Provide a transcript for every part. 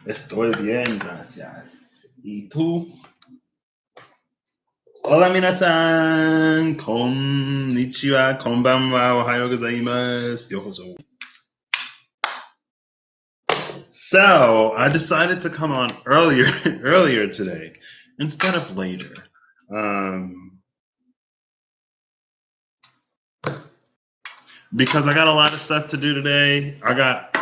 Estoy bien, gracias. ¿Y tú? Hola, minasan. Konnichiwa, konbanwa, ohayo gozaimasu. Yokoso. So, I decided to come on earlier earlier today instead of later. Um, because I got a lot of stuff to do today. I got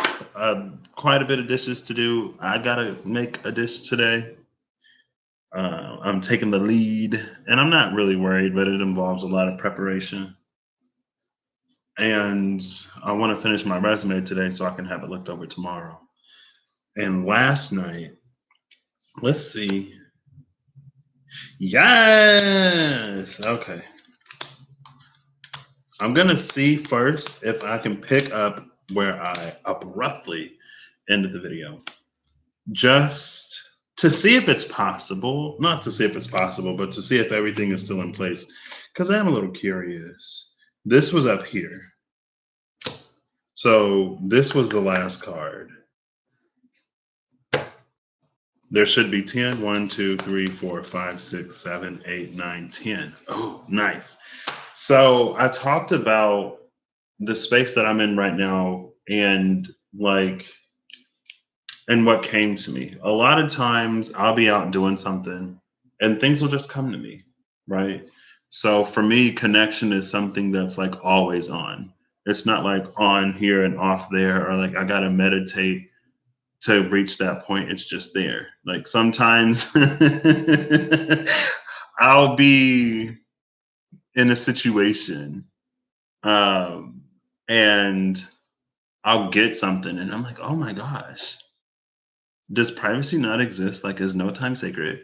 quite a bit of dishes to do. I gotta make a dish today. I'm taking the lead, and I'm not really worried, but it involves a lot of preparation. And I want to finish my resume today so I can have it looked over tomorrow. And last night, let's see. Yes. Okay. I'm going to see first if I can pick up where I abruptly ended the video. Just to see if it's possible, not to see if it's possible, but to see if everything is still in place. Because I am a little curious. This was up here. So this was the last card. There should be 10. 1, 2, 3, 4, 5, 6, 7, 8, 9, 10. Oh, nice. So I talked about the space that I'm in right now and what came to me. A lot of times I'll be out doing something and things will just come to me, right? So for me, connection is something that's like always on. It's not like on here and off there, or like I got to meditate to reach that point. It's just there. Like sometimes I'll be in a situation um, and I'll get something and I'm like, oh my gosh, does privacy not exist? Like, is no time sacred?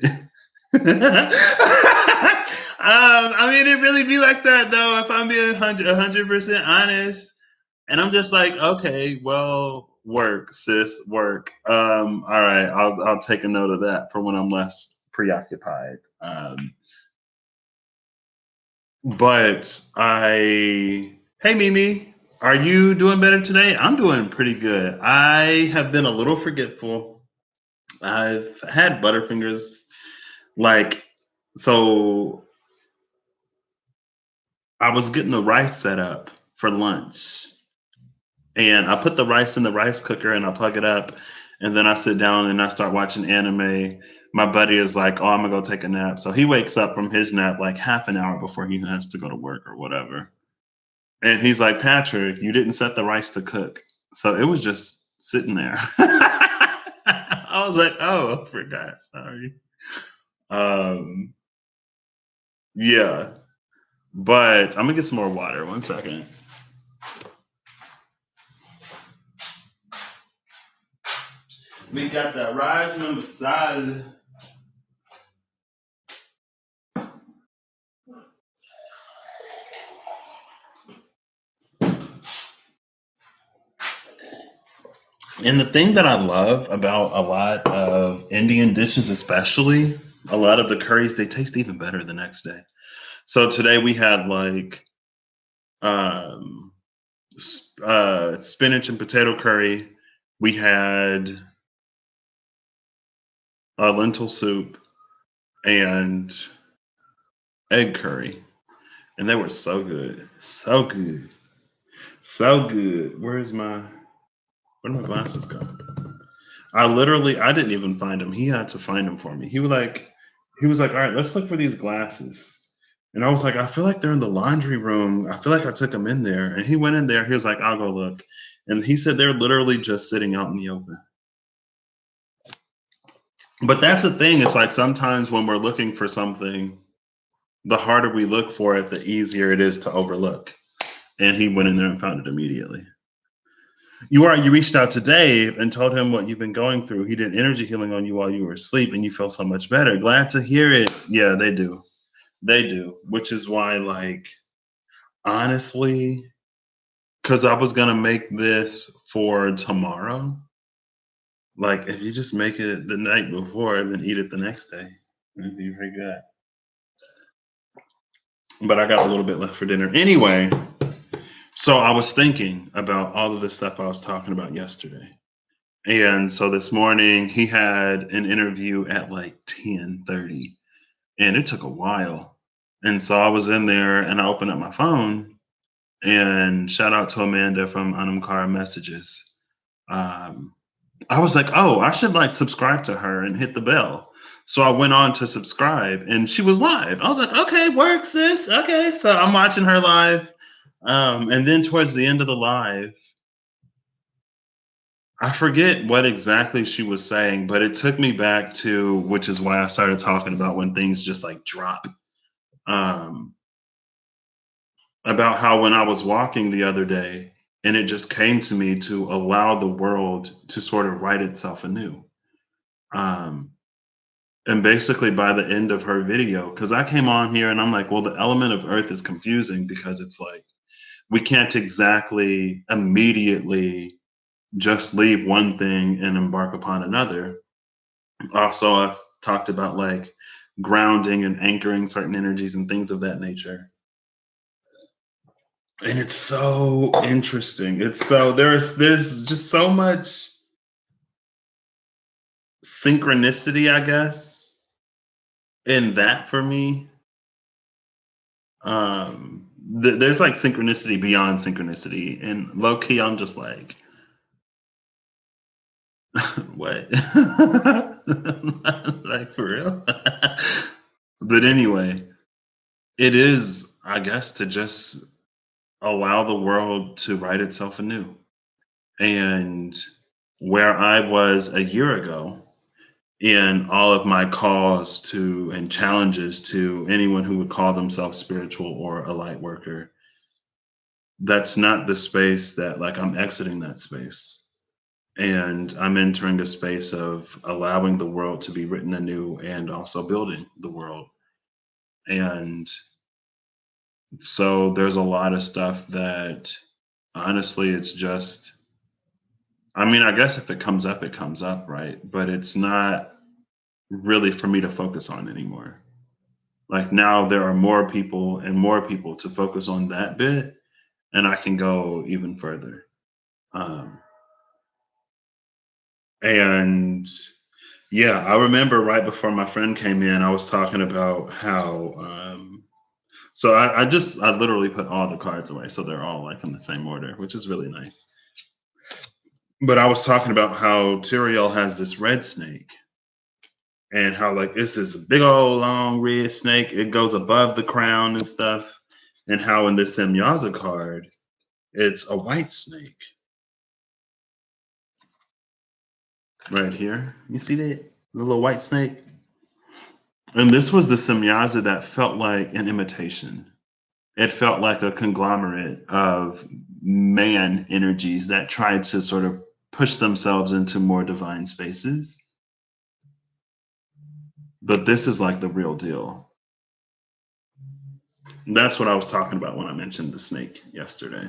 I mean, it really be like that though. If I'm being 100% honest, and I'm just like, okay, well, work, sis, work. All right, I'll take a note of that for when I'm less preoccupied. But hey Mimi, are you doing better today? I'm doing pretty good. I have been a little forgetful. I've had Butterfingers, like, so I was getting the rice set up for lunch, and I put the rice in the rice cooker and I plug it up, and then I sit down and I start watching anime. My buddy is like, "Oh, I'm gonna go take a nap," so he wakes up from his nap like half an hour before he has to go to work or whatever. And he's like, "Patrick, you didn't set the rice to cook," so it was just sitting there. I was like, "Oh, I forgot. Sorry." Um, yeah, but I'm gonna get some more water. One second. We got that rice number salad. And the thing that I love about a lot of Indian dishes, especially a lot of the curries, they taste even better the next day. So today we had like um, spinach and potato curry. We had lentil soup and egg curry, and they were so good, so good, so good. Where did my glasses go? I didn't even find him. He had to find them for me. He was like, all right, let's look for these glasses. And I was like, I feel like they're in the laundry room. I feel like I took them in there. And he went in there. He was like, I'll go look. And he said they're literally just sitting out in the open. But that's the thing. It's like sometimes when we're looking for something, the harder we look for it, the easier it is to overlook. And he went in there and found it immediately. You reached out to Dave and told him what you've been going through. He did energy healing on you while you were asleep and you feel so much better. Glad to hear it. Yeah, they do. They do. Which is why, like, honestly, because I was gonna make this for tomorrow. Like, if you just make it the night before and then eat it the next day, it'd be pretty good. But I got a little bit left for dinner. Anyway, so I was thinking about all of the stuff I was talking about yesterday. And so this morning he had an interview at like 10:30, and it took a while. And so I was in there and I opened up my phone, and shout out to Amanda from Anamkara Messages. Um, I was like, oh, I should like subscribe to her and hit the bell. So I went on to subscribe and she was live. I was like, okay, work, sis. Okay. So I'm watching her live. And then towards the end of the live, I forget what exactly she was saying, but it took me back to, which is why I started talking about when things just like drop. Um, about how when I was walking the other day, and it just came to me to allow the world to sort of write itself anew. Um, And basically, by the end of her video, because I came on here and I'm like, well, the element of earth is confusing because it's like we can't exactly immediately just leave one thing and embark upon another. Also, I talked about like grounding and anchoring certain energies and things of that nature. And it's so interesting. It's so there's just so much synchronicity, I guess, in that for me. There's like synchronicity beyond synchronicity, and low key I'm just like what. Like for real. But anyway, it is, I guess, to just allow the world to write itself anew. And where I was a year ago in all of my calls to and challenges to anyone who would call themselves spiritual or a light worker, that's not the space that like I'm exiting that space. And I'm entering a space of allowing the world to be written anew and also building the world. And so there's a lot of stuff that honestly it's just, I mean, I guess if it comes up, it comes up, right? But it's not really for me to focus on anymore. Like now there are more people to focus on that bit, and I can go even further. Um, And yeah, I remember right before my friend came in, I was talking about how so I literally put all the cards away, so they're all like in the same order, which is really nice. But I was talking about how Tyrael has this red snake and how like it's this big old long red snake. It goes above the crown and stuff. And how in this Semyaza card, it's a white snake right here. You see that? The little white snake? And this was the Semyaza that felt like an imitation. It felt like a conglomerate of man energies that tried to sort of push themselves into more divine spaces. But this is like the real deal. That's what I was talking about when I mentioned the snake yesterday.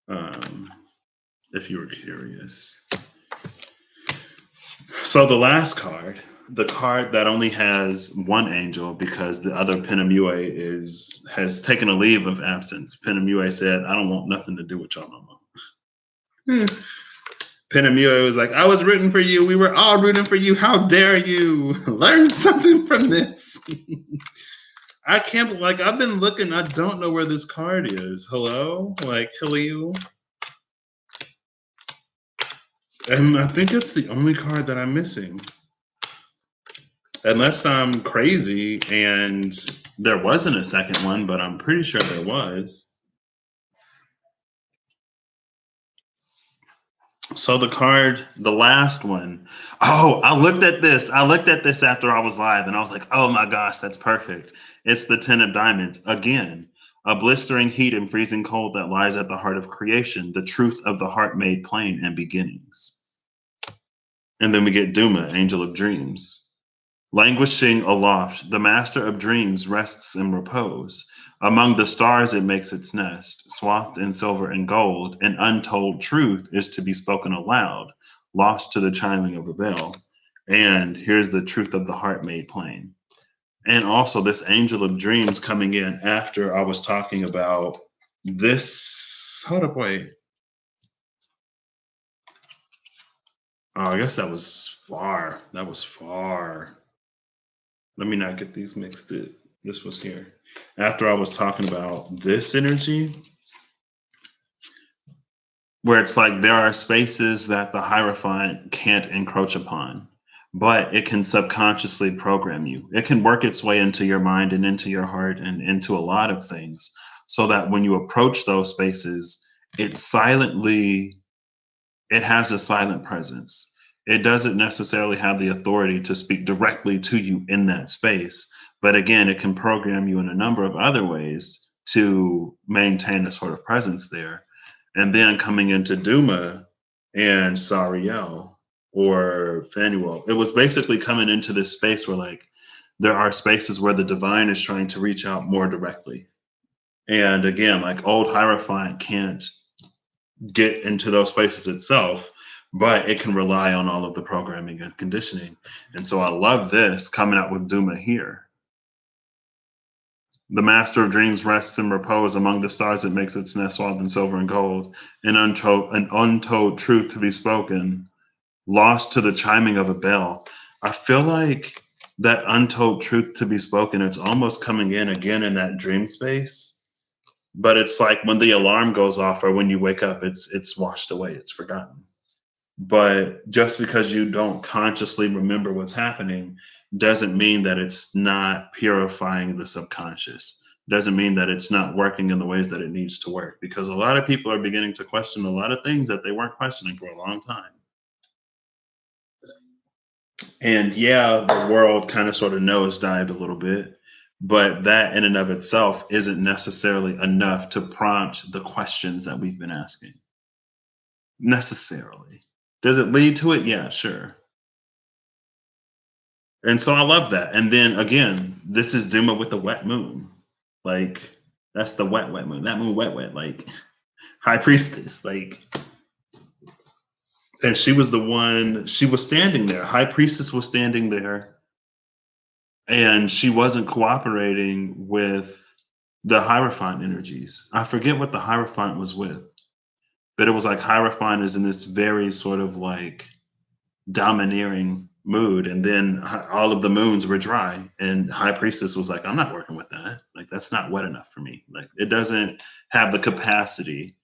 Um, if you were curious. So the last card, the card that only has one angel because the other Penamue is has taken a leave of absence. Penamue said, "I don't want nothing to do with y'all no more." Penamue was like, "I was rooting for you. We were all rooting for you. How dare you learn something from this?" I can't like I've been looking. I don't know where this card is. Hello, like hello, and I think it's the only card that I'm missing. Unless I'm crazy and there wasn't a second one, but I'm pretty sure there was. So the card, the last one. Oh, I looked at this. I looked at this after I was live and I was like, oh my gosh, that's perfect. It's the 10 of diamonds. Again, a blistering heat and freezing cold that lies at the heart of creation, the truth of the heart made plain and beginnings. And then we get Duma, angel of dreams. Languishing aloft, the master of dreams rests in repose. Among the stars it makes its nest, swathed in silver and gold. An untold truth is to be spoken aloud, lost to the chiming of a bell. And here's the truth of the heart made plain. And also this angel of dreams coming in after I was talking about this. Hold up, wait. Oh, I guess that was far. That was far. Let me not get these mixed. This was here. After I was talking about this energy, where it's like there are spaces that the Hierophant can't encroach upon, but it can subconsciously program you. It can work its way into your mind and into your heart and into a lot of things so that when you approach those spaces, it silently it has a silent presence. It doesn't necessarily have the authority to speak directly to you in that space. But again, it can program you in a number of other ways to maintain a sort of presence there. And then coming into Duma and Sariel or Fanuel, it was basically coming into this space where, like, there are spaces where the divine is trying to reach out more directly. And again, like old Hierophant can't get into those places itself, but it can rely on all of the programming and conditioning. And so I love this coming out with Duma here. The master of dreams rests in repose among the stars that makes its nest swathed in silver and gold, an untold truth to be spoken, lost to the chiming of a bell. I feel like that untold truth to be spoken, it's almost coming in again in that dream space. But it's like when the alarm goes off or when you wake up, it's washed away, it's forgotten. But just because you don't consciously remember what's happening doesn't mean that it's not purifying the subconscious. Doesn't mean that it's not working in the ways that it needs to work. Because a lot of people are beginning to question a lot of things that they weren't questioning for a long time. And yeah, the world kind of sort of nosedived a little bit, but that in and of itself isn't necessarily enough to prompt the questions that we've been asking necessarily. Does it lead to it? Yeah, sure. And so I love that. And then again, this is Duma with the wet moon. Like, that's the wet, wet moon. That moon, wet, wet. Like, high priestess. Like, and she was the one, she was standing there. High priestess was standing there, and she wasn't cooperating with the Hierophant energies. I forget what the Hierophant was with, but it was like Hierophant is in this very sort of like domineering mood, and then all of the moons were dry, and high priestess was like, I'm not working with that. Like, that's not wet enough for me. Like, it doesn't have the capacity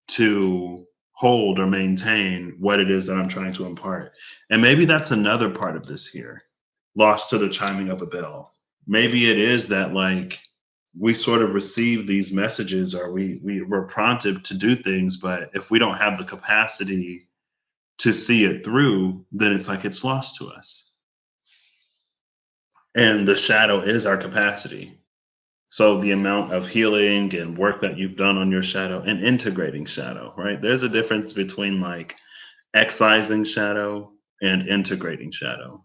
to hold or maintain what it is that I'm trying to impart. And maybe that's another part of this here, lost to the chiming of a bell. Maybe it is that, like, we sort of receive these messages, or we're prompted to do things, but if we don't have the capacity to see it through, then it's like it's lost to us. And the shadow is our capacity. So the amount of healing and work that you've done on your shadow and integrating shadow, right? There's a difference between like excising shadow and integrating shadow.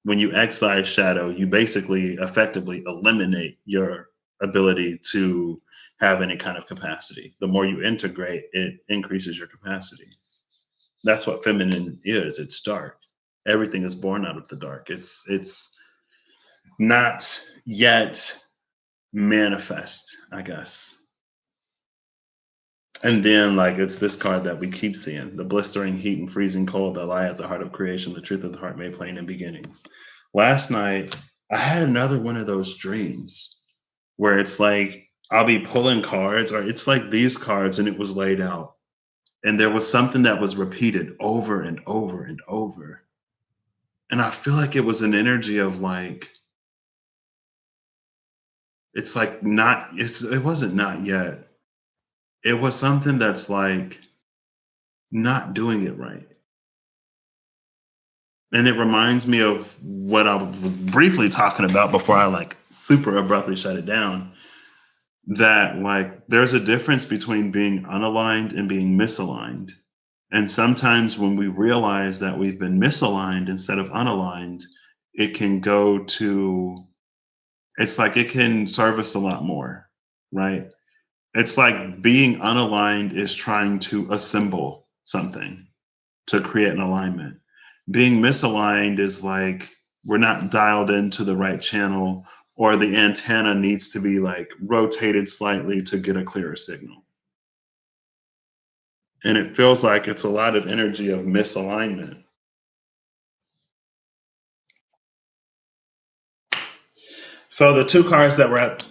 When you excise shadow, you basically effectively eliminate your ability to have any kind of capacity. The more you integrate, it increases your capacity. That's what feminine is. It's dark. Everything is born out of the dark. It's not yet manifest, I guess. And then, like, it's this card that we keep seeing: the blistering heat and freezing cold that lie at the heart of creation, the truth of the heart made plain in beginnings. Last night, I had another one of those dreams where it's like I'll be pulling cards, or it's like these cards, and it was laid out. And there was something that was repeated over and over and over. And I feel like it was an energy of like, it's like not, it wasn't not yet. It was something that's like not doing it right. And it reminds me of what I was briefly talking about before I like super abruptly shut it down. That like there's a difference between being unaligned and being misaligned. And sometimes when we realize that we've been misaligned instead of unaligned, it can go to, it's like it can serve us a lot more, right? It's like being unaligned is trying to assemble something to create an alignment. Being misaligned is like we're not dialed into the right channel, or the antenna needs to be like rotated slightly to get a clearer signal. And it feels like it's a lot of energy of misalignment. So the two cards that were at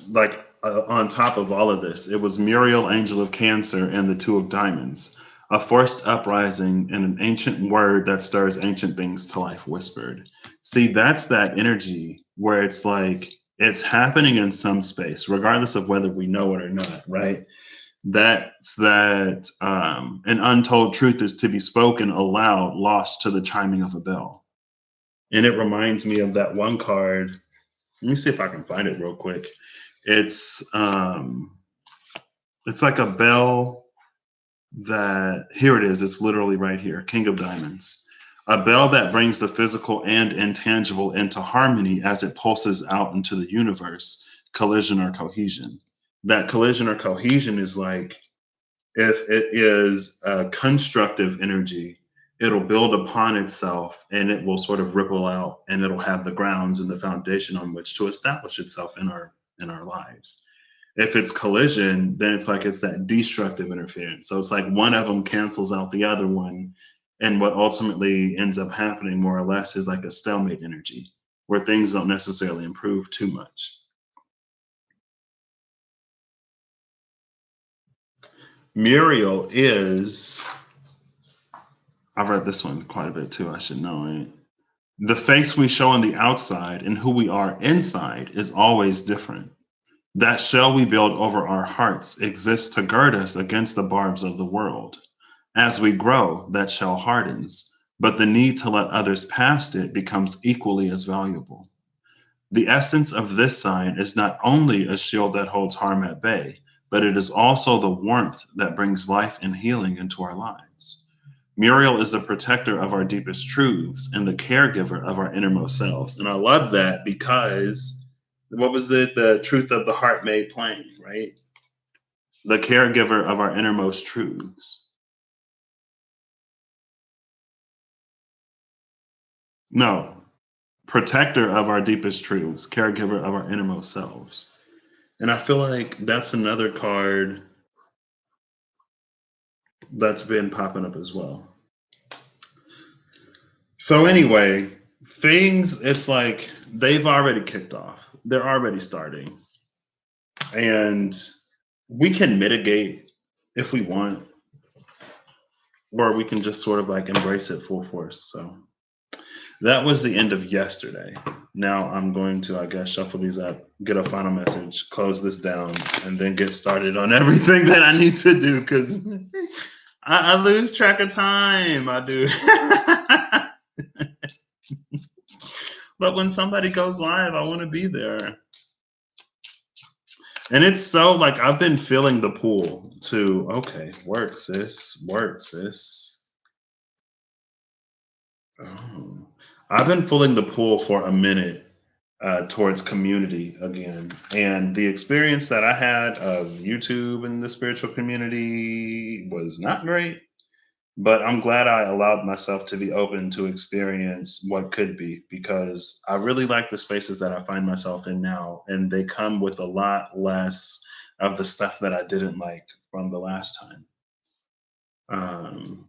on top of all of this, it was Muriel, Angel of Cancer, and the Two of Diamonds. A forced uprising and an ancient word that stirs ancient things to life whispered. See, that's that energy where it's like it's happening in some space, regardless of whether we know it or not, right? That's that an untold truth is to be spoken aloud, lost to the chiming of a bell. And it reminds me of that one card. Let me see if I can find it real quick. It's it's like a bell that here it is. It's literally right here. King of Diamonds. A bell that brings the physical and intangible into harmony as it pulses out into the universe, collision or cohesion. That collision or cohesion is like if it is a constructive energy, it'll build upon itself and it will sort of ripple out and it'll have the grounds and the foundation on which to establish itself in our lives. If it's collision, then it's like it's that destructive interference. So it's like one of them cancels out the other one. And what ultimately ends up happening more or less is like a stalemate energy where things don't necessarily improve too much. Muriel is, I've read this one quite a bit too, I should know it. The face we show on the outside and who we are inside is always different. That shell we build over our hearts exists to gird us against the barbs of the world. As we grow, that shell hardens, but the need to let others past it becomes equally as valuable. The essence of this sign is not only a shield that holds harm at bay, but it is also the warmth that brings life and healing into our lives. Muriel is the protector of our deepest truths and the caregiver of our innermost selves. And I love that because what was it? The truth of the heart made plain, right? The caregiver of our innermost truths. No, protector of our deepest truths, caregiver of our innermost selves. And I feel like that's another card that's been popping up as well. So anyway, things it's like they've already kicked off. They're already starting. And we can mitigate if we want, or we can just sort of like embrace it full force. So that was the end of yesterday. Now I'm going to, I guess, shuffle these up, get a final message, close this down, and then get started on everything that I need to do because I lose track of time. I do. But when somebody goes live, I want to be there. And it's so like I've been feeling the pull to, okay, work, sis, work, sis. Oh. I've been feeling the pull for a minute towards community again. And the experience that I had of YouTube and the spiritual community was not great, but I'm glad I allowed myself to be open to experience what could be because I really like the spaces that I find myself in now. And they come with a lot less of the stuff that I didn't like from the last time. Um,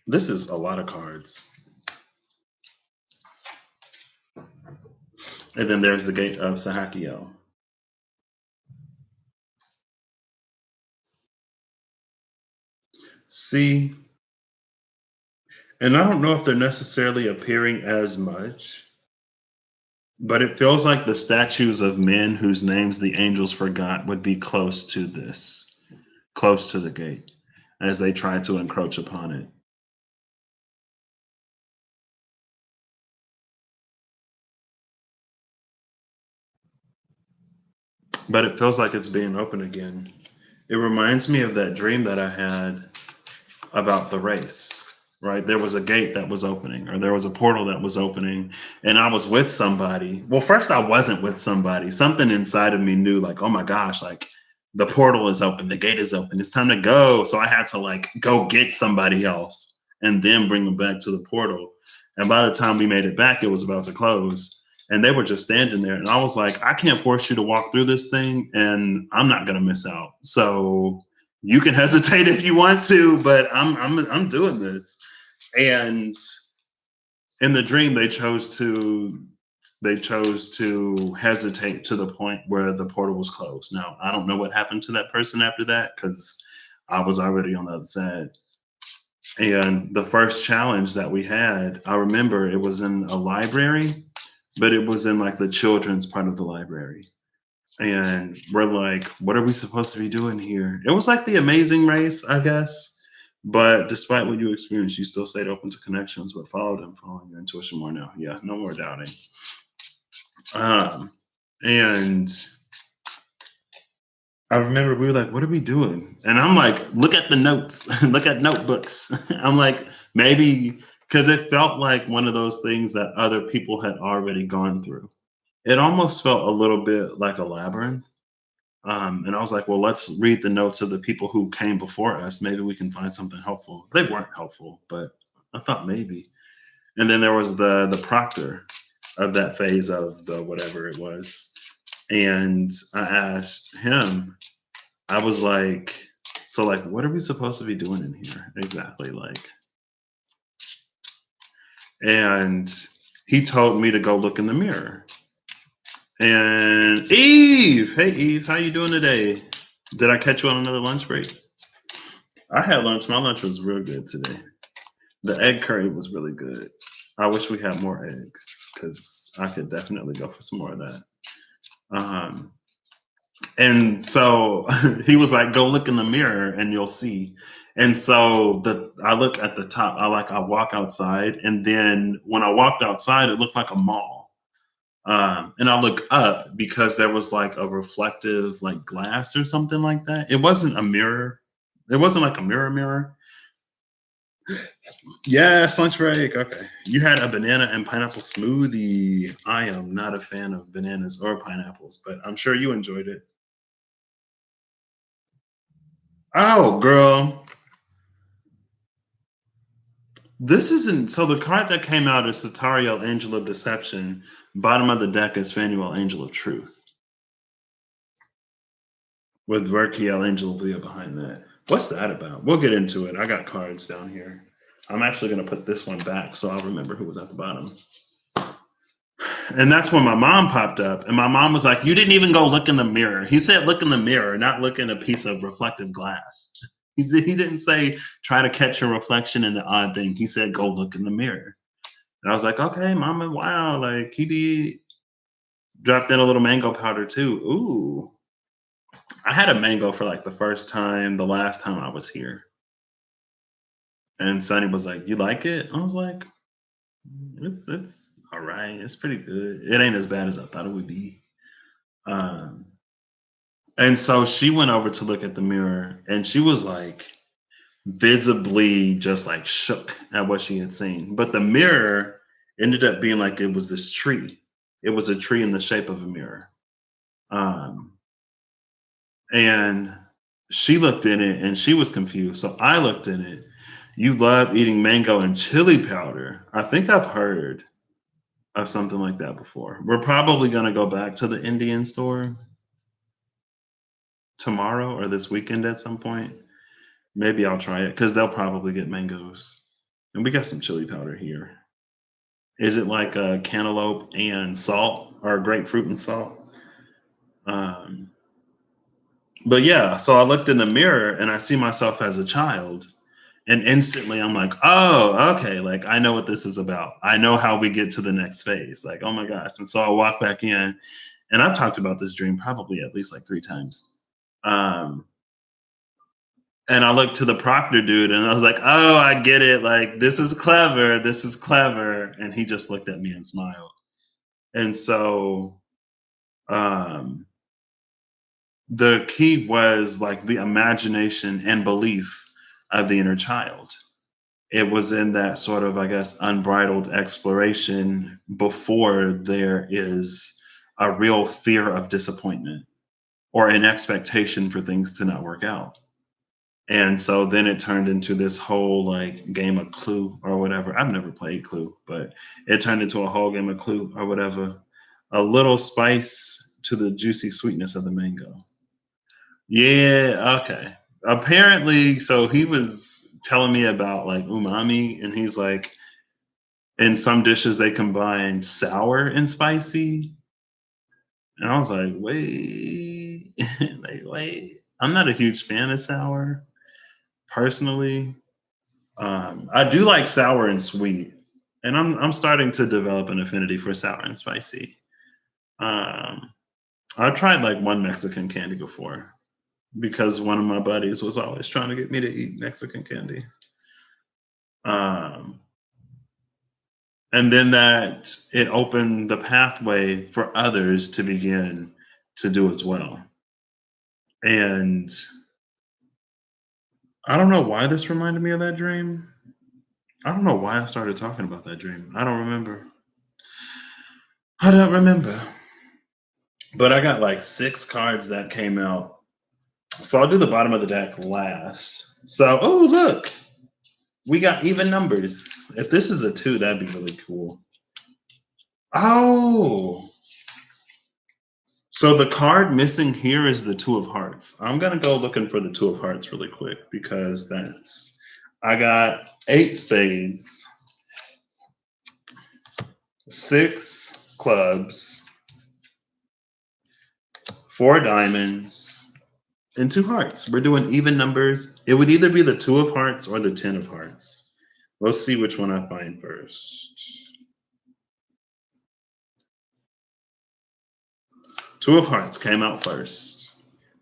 this is a lot of cards. And then there's the gate of Sahakiel. See, and I don't know if they're necessarily appearing as much, but it feels like the statues of men whose names the angels forgot would be close to this, close to the gate, as they try to encroach upon it. But it feels like it's being open again. It reminds me of that dream that I had about the race, right? There was a gate that was opening, or there was a portal that was opening, and I was with somebody. Well, first, I wasn't with somebody. Something inside of me knew, like, oh my gosh, like the portal is open, the gate is open, it's time to go. So I had to like go get somebody else and then bring them back to the portal. And by the time we made it back, it was about to close. And they were just standing there. And I was like, I can't force you to walk through this thing, and I'm not going to miss out. So you can hesitate if you want to, but I'm doing this. And in the dream, they chose to they chose to hesitate to the point where the portal was closed. Now, I don't know what happened to that person after that because I was already on the other side. And the first challenge that we had, I remember it was in a library, but it was in like the children's part of the library. And we're like, what are we supposed to be doing here? It was like the amazing race, I guess. But despite what you experienced, you still stayed open to connections, but followed them, following your intuition more now. Yeah, no more doubting. Um, and I remember we were like, what are we doing? And I'm like, look at the notes, look at notebooks. I'm like, maybe because it felt like one of those things that other people had already gone through. It almost felt a little bit like a labyrinth. And I was like, well, let's read the notes of the people who came before us. Maybe we can find something helpful. They weren't helpful, but I thought maybe. And then there was the proctor of that phase of the whatever it was. And I asked him, I was like, so like, what are we supposed to be doing in here exactly? Like, and he told me to go look in the mirror. And Eve, hey Eve, how you doing today? Did I catch you on another lunch break? I had lunch. My lunch was real good today. The egg curry was really good. I wish we had more eggs because I could definitely go for some more of that. Um, and so he was like, "Go look in the mirror and you'll see." And so I look at the top. I walk outside, and then when I walked outside, it looked like a mall. And I look up because there was like a reflective like glass or something like that. It wasn't a mirror. It wasn't like a mirror. Yes, lunch break. Okay. You had a banana and pineapple smoothie. I am not a fan of bananas or pineapples, but I'm sure you enjoyed it. Oh, girl. This isn't so the card that came out is Satariel, Angel of Deception. Bottom of the deck is Phanuel, Angel of Truth. With Verkiel, Angel of Leah behind that. What's that about? We'll get into it. I got cards down here. I'm actually going to put this one back so I'll remember who was at the bottom. And that's when my mom popped up, and my mom was like, "You didn't even go look in the mirror." He said, "Look in the mirror, not look in a piece of reflective glass." He didn't say try to catch your reflection in the odd thing. He said, "Go look in the mirror." And I was like, "Okay, mama, wow!" Like he did dropped in a little mango powder too. Ooh, I had a mango for like the first time, the last time I was here, and Sonny was like, "You like it?" I was like, "It's all right. It's pretty good. It ain't as bad as I thought it would be." Um, And so she went over to look at the mirror and she was like visibly just like shook at what she had seen. But the mirror ended up being like it was this tree. It was a tree in the shape of a mirror. Um, and she looked in it and she was confused. So I looked in it. You love eating mango and chili powder. I think I've heard of something like that before. We're probably going to go back to the Indian store tomorrow or this weekend at some point. Maybe I'll try it because they'll probably get mangoes. And we got some chili powder here. Is it like a cantaloupe and salt or grapefruit and salt? Um, but yeah, so I looked in the mirror and I see myself as a child. And instantly I'm like, oh, okay, like I know what this is about. I know how we get to the next phase. Like, oh my gosh. And so I walk back in and I've talked about this dream probably at least like 3 times. Um, And I looked to the proctor dude and I was like, oh, I get it. Like, this is clever. This is clever. And he just looked at me and smiled. And so um, the key was like the imagination and belief of the inner child. It was in that sort of, I guess, unbridled exploration before there is a real fear of disappointment or an expectation for things to not work out. And so then it turned into this whole like game of Clue or whatever. I've never played Clue, but it turned into a whole game of Clue or whatever. A little spice to the juicy sweetness of the mango. Yeah, okay. Apparently, so he was telling me about like umami, and he's like, In some dishes, they combine sour and spicy. And I was like, wait, like, wait. I'm not a huge fan of sour personally. I do like sour and sweet, and I'm starting to develop an affinity for sour and spicy. Um, I tried like one Mexican candy before because one of my buddies was always trying to get me to eat Mexican candy. Um, and then that it opened the pathway for others to begin to do as well. And I don't know why this reminded me of that dream. I don't know why I started talking about that dream. I don't remember. I don't remember. But I got like 6 cards that came out. So I'll do the bottom of the deck last. So, oh, look, we got even numbers. If this is a 2, that'd be really cool. Oh, so the card missing here is the 2 of Hearts. I'm going to go looking for the 2 of Hearts really quick because I got 8 spades, 6 clubs, 4 diamonds, and 2 hearts. We're doing even numbers. It would either be the 2 of Hearts or the 10 of Hearts. Let's see which one I find first. 2 of Hearts came out first.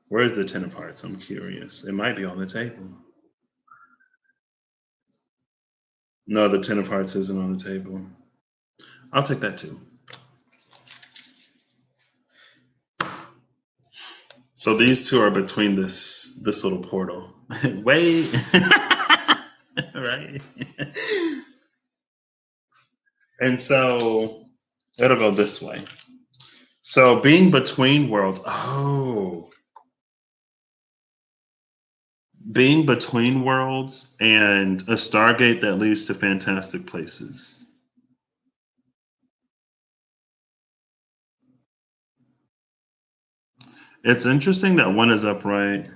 Where's the 10 of Hearts? I'm curious. It might be on the table. No, the 10 of Hearts isn't on the table. I'll take that too. So these 2 are between this little portal. Wait. Right? And so it'll go this way. So being between worlds. Oh, being between worlds and a stargate that leads to fantastic places. It's interesting that one is upright.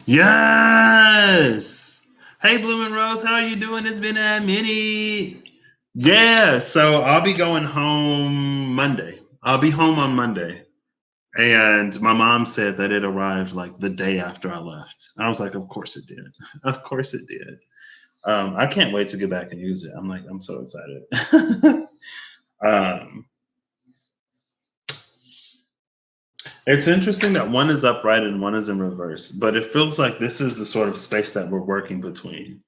Yes. Hey, Blooming Rose, how are you doing? It's been a minute. Yeah, so I'll be going home Monday. I'll be home on Monday. And my mom said that it arrived like the day after I left. I was like, of course it did. Of course it did. I can't wait to get back and use it. I'm so excited. um, it's interesting that one is upright and one is in reverse, but it feels like this is the sort of space that we're working between.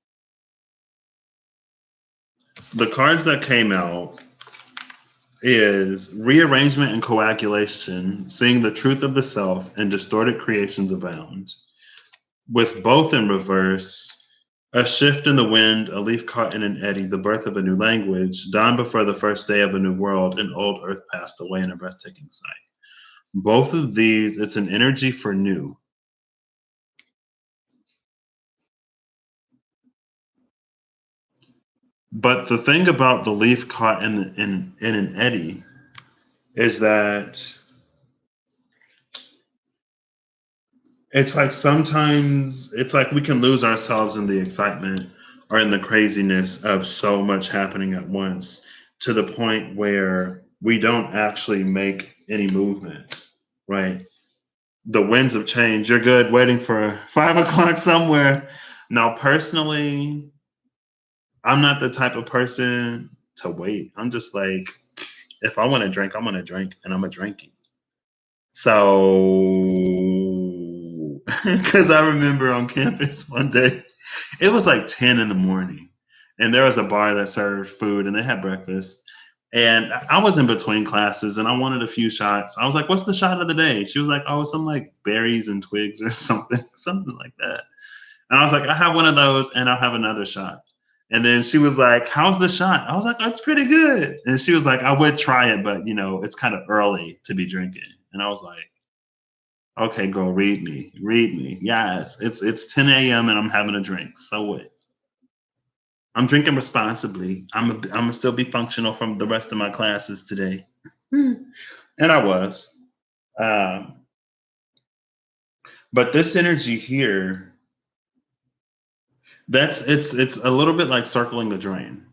The cards that came out is rearrangement and coagulation, seeing the truth of the self and distorted creations abound. With both in reverse, a shift in the wind, a leaf caught in an eddy, the birth of a new language, dawn before the first day of a new world, and old earth passed away in a breathtaking sight. Both of these, it's an energy for new. But the thing about the leaf caught in an eddy is that it's like sometimes it's like we can lose ourselves in the excitement or in the craziness of so much happening at once to the point where we don't actually make any movement, right? The winds of change. You're good waiting for 5 o'clock somewhere. Now, personally, I'm not the type of person to wait. I'm just like, if I want to drink, I'm going to drink and I'm a drinking. So, because I remember on campus one day, it was like 10 in the morning, and there was a bar that served food and they had breakfast. And I was in between classes and I wanted a few shots. I was like, what's the shot of the day? She was like, oh, some like berries and twigs or something, something like that. And I was like, I have one of those and I'll have another shot. And then she was like, how's the shot? I was like, that's pretty good. And she was like, I would try it, but it's kind of early to be drinking. And I was like, okay, girl, read me. Read me. Yes. It's 10 a.m. and I'm having a drink. So what? I'm drinking responsibly. I'm gonna still be functional from the rest of my classes today. And I was. Um, but this energy here, It's a little bit like circling the drain.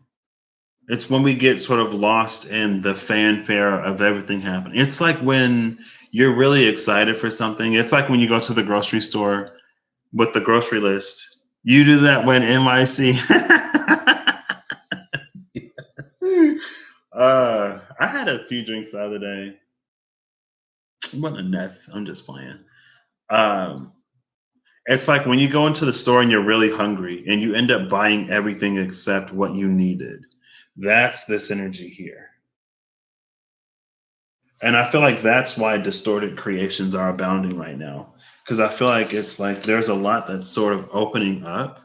It's when we get sort of lost in the fanfare of everything happening. It's like when you're really excited for something. It's like when you go to the grocery store with the grocery list. You do that when NYC. I had a few drinks the other day. It wasn't enough. I'm just playing. Um, it's like when you go into the store and you're really hungry and you end up buying everything except what you needed. That's this energy here. And I feel like that's why distorted creations are abounding right now. Because I feel like it's like there's a lot that's sort of opening up,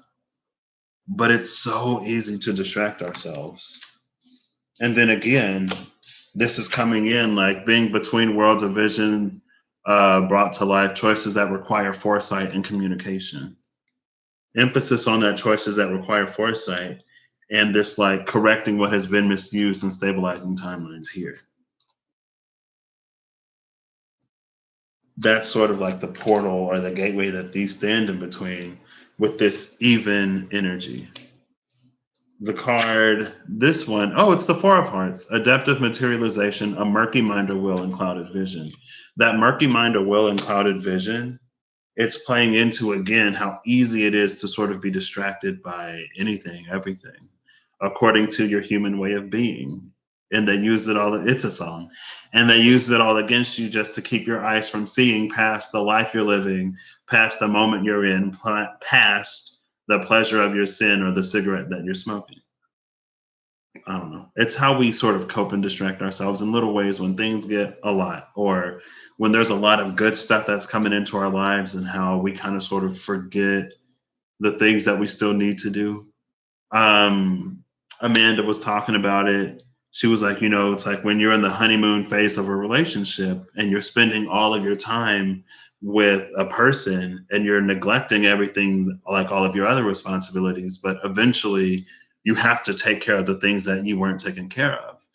but it's so easy to distract ourselves. And then again, this is coming in like being between worlds of vision, brought to life, choices that require foresight and communication. Emphasis on that choices that require foresight and this like correcting what has been misused and stabilizing timelines here. That's sort of like the portal or the gateway that these stand in between with this even energy. The card, this one, oh, it's the Four of Hearts, adaptive materialization, a murky mind or will and clouded vision. That murky mind or will and clouded vision, it's playing into again how easy it is to sort of be distracted by anything, everything, according to your human way of being. And they use it all, it's a song, and they use it all against you just to keep your eyes from seeing past the life you're living, past the moment you're in, past the pleasure of your sin or the cigarette that you're smoking. I don't know. It's how we sort of cope and distract ourselves in little ways when things get a lot, or when there's a lot of good stuff that's coming into our lives, and how we kind of sort of forget the things that we still need to do. Um, Amanda was talking about it. She was like, it's like when you're in the honeymoon phase of a relationship and you're spending all of your time with a person and you're neglecting everything, like all of your other responsibilities, but eventually you have to take care of the things that you weren't taking care of.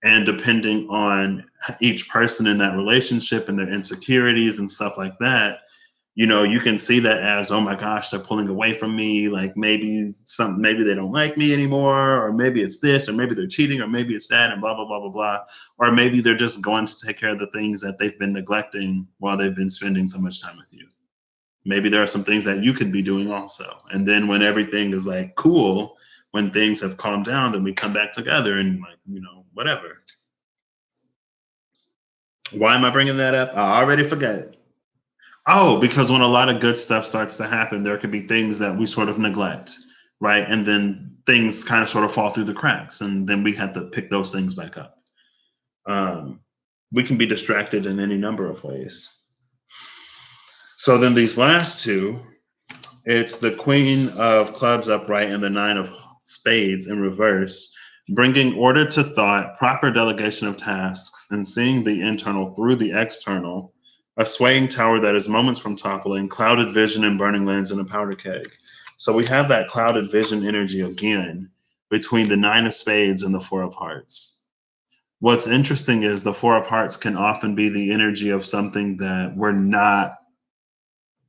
And depending on each person in that relationship and their insecurities and stuff like that, you can see that as, oh my gosh, they're pulling away from me. Like maybe they don't like me anymore, or maybe it's this, or maybe they're cheating, or maybe it's that, and blah, blah, blah, blah, blah. Or maybe they're just going to take care of the things that they've been neglecting while they've been spending so much time with you. Maybe there are some things that you could be doing also. And then when everything is like cool, when things have calmed down, then we come back together and like, whatever. Why am I bringing that up? I already forgot. Oh, because when a lot of good stuff starts to happen, there could be things that we sort of neglect, right? And then things kind of sort of fall through the cracks, and then we have to pick those things back up. Um, we can be distracted in any number of ways. So then these last two, it's the Queen of Clubs upright and the Nine of Spades in reverse, bringing order to thought, proper delegation of tasks, and seeing the internal through the external, a swaying tower that is moments from toppling, clouded vision and burning lands in a powder keg. So we have that clouded vision energy again between the Nine of Spades and the Four of Hearts. What's interesting is the Four of Hearts can often be the energy of something that we're not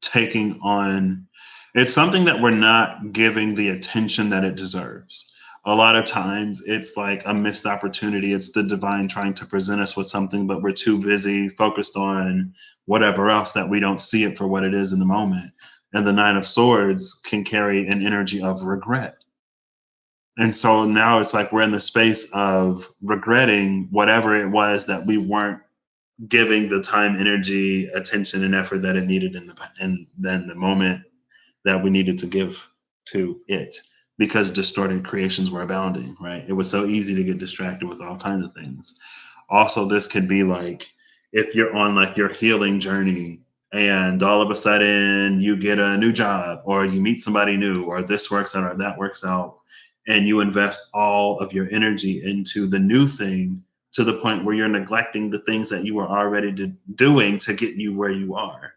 taking on. It's something that we're not giving the attention that it deserves. A lot of times it's like a missed opportunity. It's the divine trying to present us with something, but we're too busy focused on whatever else that we don't see it for what it is in the moment. And the Nine of Swords can carry an energy of regret. And so now it's like we're in the space of regretting whatever it was that we weren't giving the time, energy, attention, and effort that it needed in then the moment that we needed to give to it, because distorted creations were abounding, right? It was so easy to get distracted with all kinds of things. Also, this could be like if you're on like your healing journey and all of a sudden you get a new job or you meet somebody new or this works out or that works out, and you invest all of your energy into the new thing to the point where you're neglecting the things that you were already doing to get you where you are.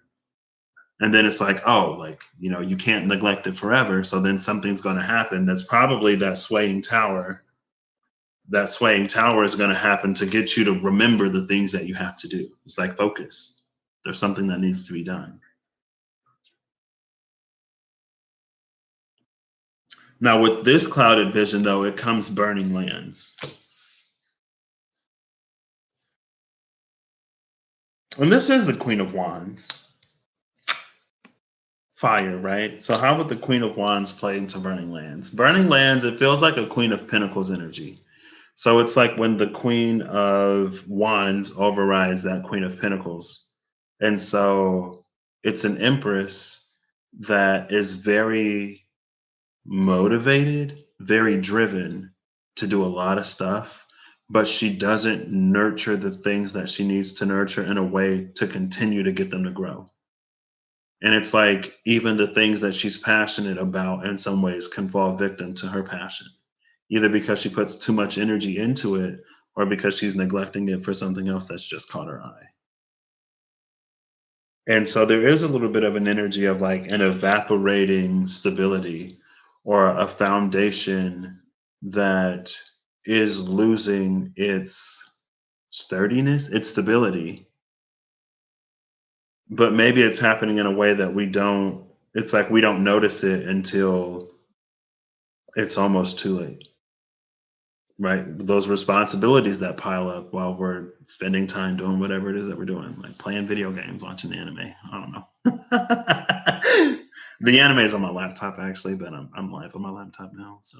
And then it's like, oh, like, you can't neglect it forever. So then something's going to happen. That's probably that swaying tower. That swaying tower is going to happen to get you to remember the things that you have to do. It's like focus. There's something that needs to be done. Now, with this clouded vision, though, it comes burning lands. And this is the Queen of Wands. Fire, right? So how would the Queen of Wands play into burning lands? Burning lands, it feels like a Queen of Pentacles energy. So it's like when the Queen of Wands overrides that Queen of Pentacles. And so it's an Empress that is very motivated, very driven to do a lot of stuff, but she doesn't nurture the things that she needs to nurture in a way to continue to get them to grow. And it's like even the things that she's passionate about in some ways can fall victim to her passion, either because she puts too much energy into it or because she's neglecting it for something else that's just caught her eye. And so there is a little bit of an energy of like an evaporating stability or a foundation that is losing its sturdiness, its stability. But maybe it's happening in a way that it's like we don't notice it until it's almost too late, right? Those responsibilities that pile up while we're spending time doing whatever it is that we're doing, like playing video games, watching anime. I don't know. The anime is on my laptop actually, but I'm live on my laptop now, so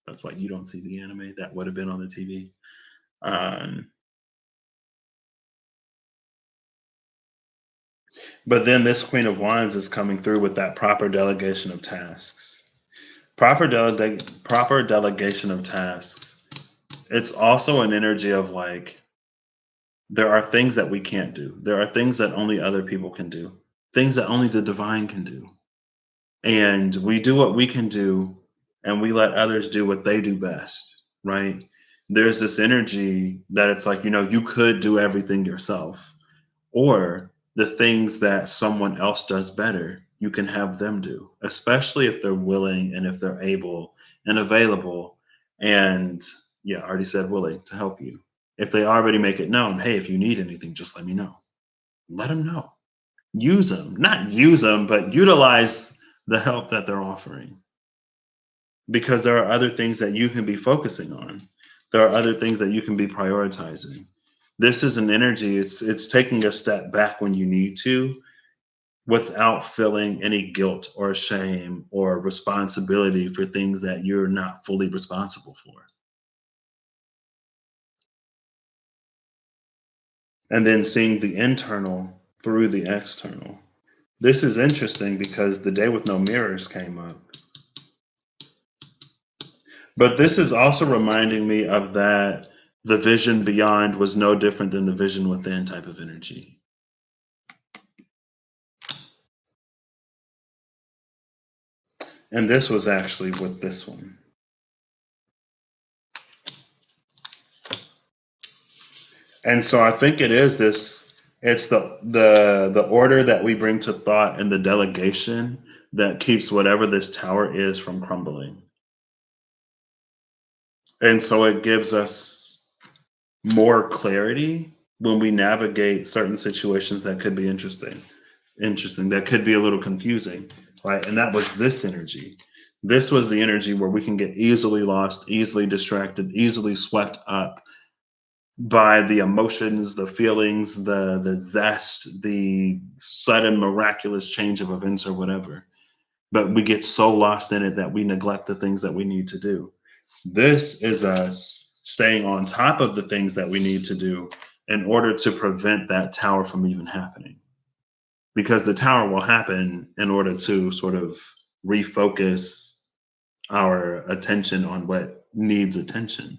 that's why you don't see the anime that would have been on the TV. Um, but then this Queen of Wands is coming through with that proper delegation of tasks. Proper delegation of tasks. It's also an energy of like there are things that we can't do. There are things that only other people can do. Things that only the divine can do. And we do what we can do and we let others do what they do best, right? There's this energy that it's like, you could do everything yourself, or the things that someone else does better, you can have them do, especially if they're willing and if they're able and available. And yeah, I already said willing to help you. If they already make it known, hey, if you need anything, just let me know. Let them know. Use them, not use them, but utilize the help that they're offering, because there are other things that you can be focusing on. There are other things that you can be prioritizing. This is an energy, it's taking a step back when you need to without feeling any guilt or shame or responsibility for things that you're not fully responsible for. And then seeing the internal through the external. This is interesting because the day with no mirrors came up. But this is also reminding me of that the vision beyond was no different than the vision within type of energy. And this was actually with this one. And so I think it's the order that we bring to thought and the delegation that keeps whatever this tower is from crumbling. And so it gives us more clarity when we navigate certain situations that could be interesting, that could be a little confusing, right? And that was this energy. This was the energy where we can get easily lost, easily distracted, easily swept up by the emotions, the feelings, the zest, the sudden miraculous change of events or whatever. But we get so lost in it that we neglect the things that we need to do. This is us staying on top of the things that we need to do in order to prevent that tower from even happening. Because the tower will happen in order to sort of refocus our attention on what needs attention.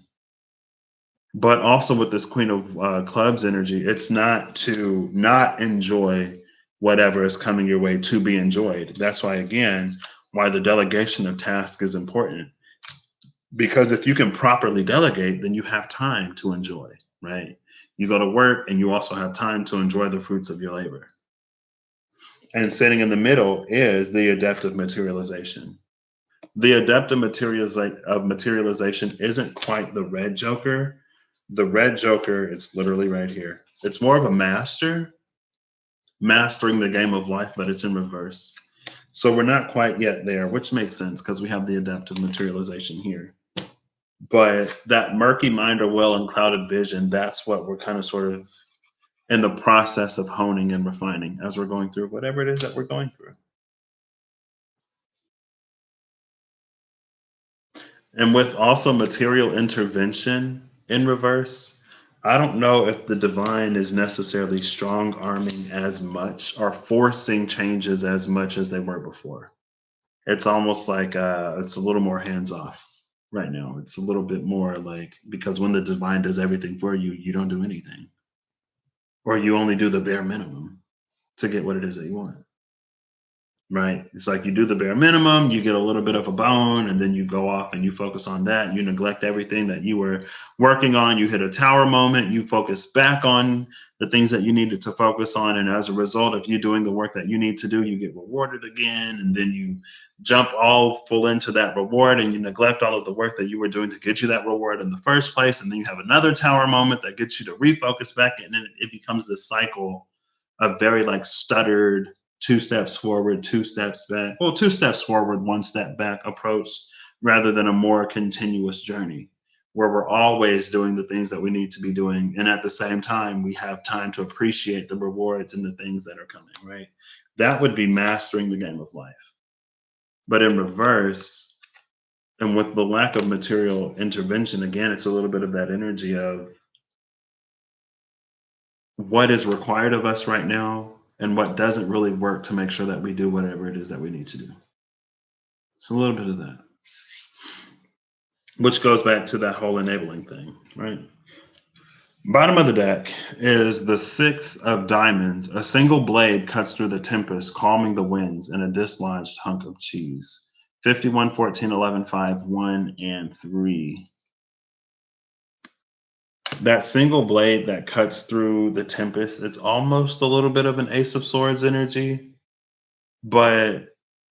But also with this Queen of Clubs energy, it's not to not enjoy whatever is coming your way to be enjoyed. That's why, again, why the delegation of task is important. Because if you can properly delegate, then you have time to enjoy, right? You go to work and you also have time to enjoy the fruits of your labor. And sitting in the middle is the adept of materialization. The adept of materialization isn't quite the red joker. The red joker, it's literally right here. It's more of a master, mastering the game of life, but it's in reverse. So we're not quite yet there, which makes sense because we have the adaptive materialization here. But that murky mind or well and clouded vision, that's what we're kind of sort of in the process of honing and refining as we're going through whatever it is that we're going through. And with also material intervention in reverse, I don't know if the divine is necessarily strong arming as much or forcing changes as much as they were before. It's almost like it's a little more hands off right now. It's a little bit more like because when the divine does everything for you, you don't do anything, or you only do the bare minimum to get what it is that you want. Right? It's like you do the bare minimum, you get a little bit of a bone, and then you go off and you focus on that. You neglect everything that you were working on. You hit a tower moment, you focus back on the things that you needed to focus on. And as a result of you doing the work that you need to do, you get rewarded again. And then you jump all full into that reward and you neglect all of the work that you were doing to get you that reward in the first place. And then you have another tower moment that gets you to refocus back. And then it becomes this cycle of very like stuttered two steps forward, two steps back. Well, two steps forward, one step back approach rather than a more continuous journey where we're always doing the things that we need to be doing. And at the same time, we have time to appreciate the rewards and the things that are coming, right? That would be mastering the game of life. But in reverse, and with the lack of material intervention, again, it's a little bit of that energy of what is required of us right now and what doesn't really work to make sure that we do whatever it is that we need to do. It's a little bit of that, which goes back to that whole enabling thing, right? Bottom of the deck is the six of diamonds. A single blade cuts through the tempest, calming the winds in a dislodged hunk of cheese. 51, 14, 11, 5, 1, and 3. That single blade that cuts through the tempest, it's almost a little bit of an Ace of Swords energy, but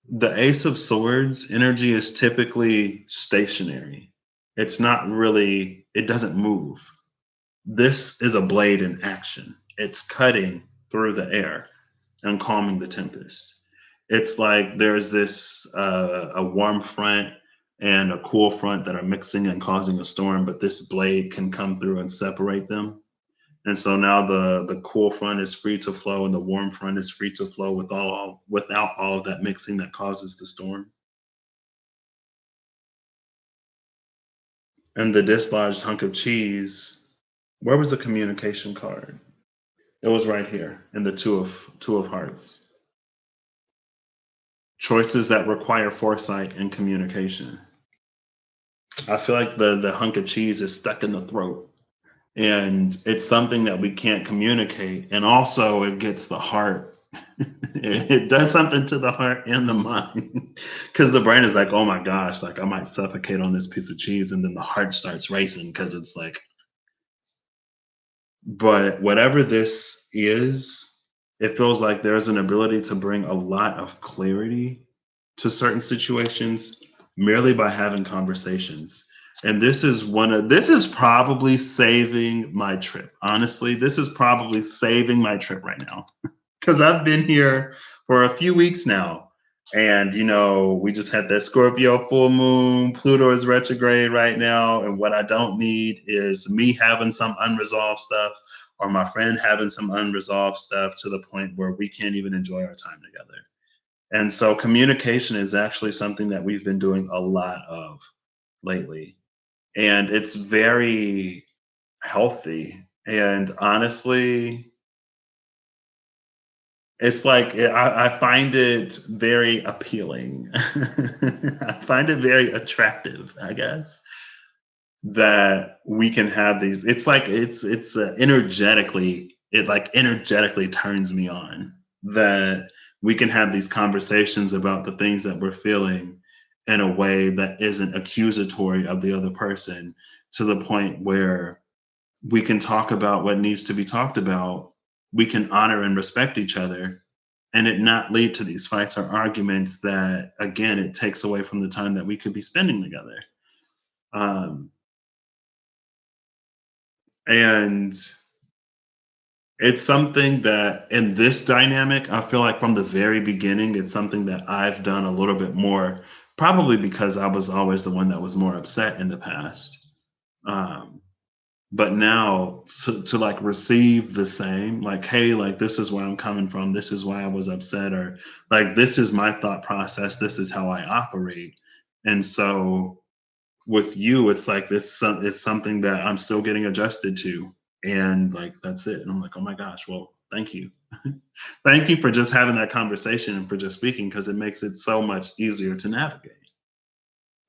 the Ace of Swords energy is typically stationary. It's not really, it doesn't move. This is a blade in action. It's cutting through the air and calming the tempest. It's like there's this a warm front and a cool front that are mixing and causing a storm, but this blade can come through and separate them. And so now the cool front is free to flow and the warm front is free to flow without all of that mixing that causes the storm. And the dislodged hunk of cheese, where was the communication card? It was right here in the two of hearts. Choices that require foresight and communication. I feel like the hunk of cheese is stuck in the throat and it's something that we can't communicate. And also it gets the heart. It does something to the heart and the mind because the brain is like, oh my gosh, like I might suffocate on this piece of cheese. And then the heart starts racing because it's like, but whatever this is, it feels like there's an ability to bring a lot of clarity to certain situations merely by having conversations. And this is probably saving my trip. Honestly, this is probably saving my trip right now because I've been here for a few weeks now. And, we just had that Scorpio full moon. Pluto is retrograde right now. And what I don't need is me having some unresolved stuff or my friend having some unresolved stuff to the point where we can't even enjoy our time together. And so communication is actually something that we've been doing a lot of lately. And it's very healthy. And honestly, it's like I find it very appealing. I find it very attractive, I guess, that we can have these. It's like it's energetically it like energetically turns me on that we can have these conversations about the things that we're feeling in a way that isn't accusatory of the other person to the point where we can talk about what needs to be talked about. We can honor and respect each other and it not lead to these fights or arguments that, again, it takes away from the time that we could be spending together. Um, and It's something that in this dynamic, I feel like from the very beginning, it's something that I've done a little bit more, probably because I was always the one that was more upset in the past. Um, but now to like receive the same, like, hey, like this is where I'm coming from, this is why I was upset, or like this is my thought process, this is how I operate. And so with you, it's like it's something that I'm still getting adjusted to. And like that's it. And I'm like, oh my gosh, well, thank you. Thank you for just having that conversation and for just speaking because it makes it so much easier to navigate.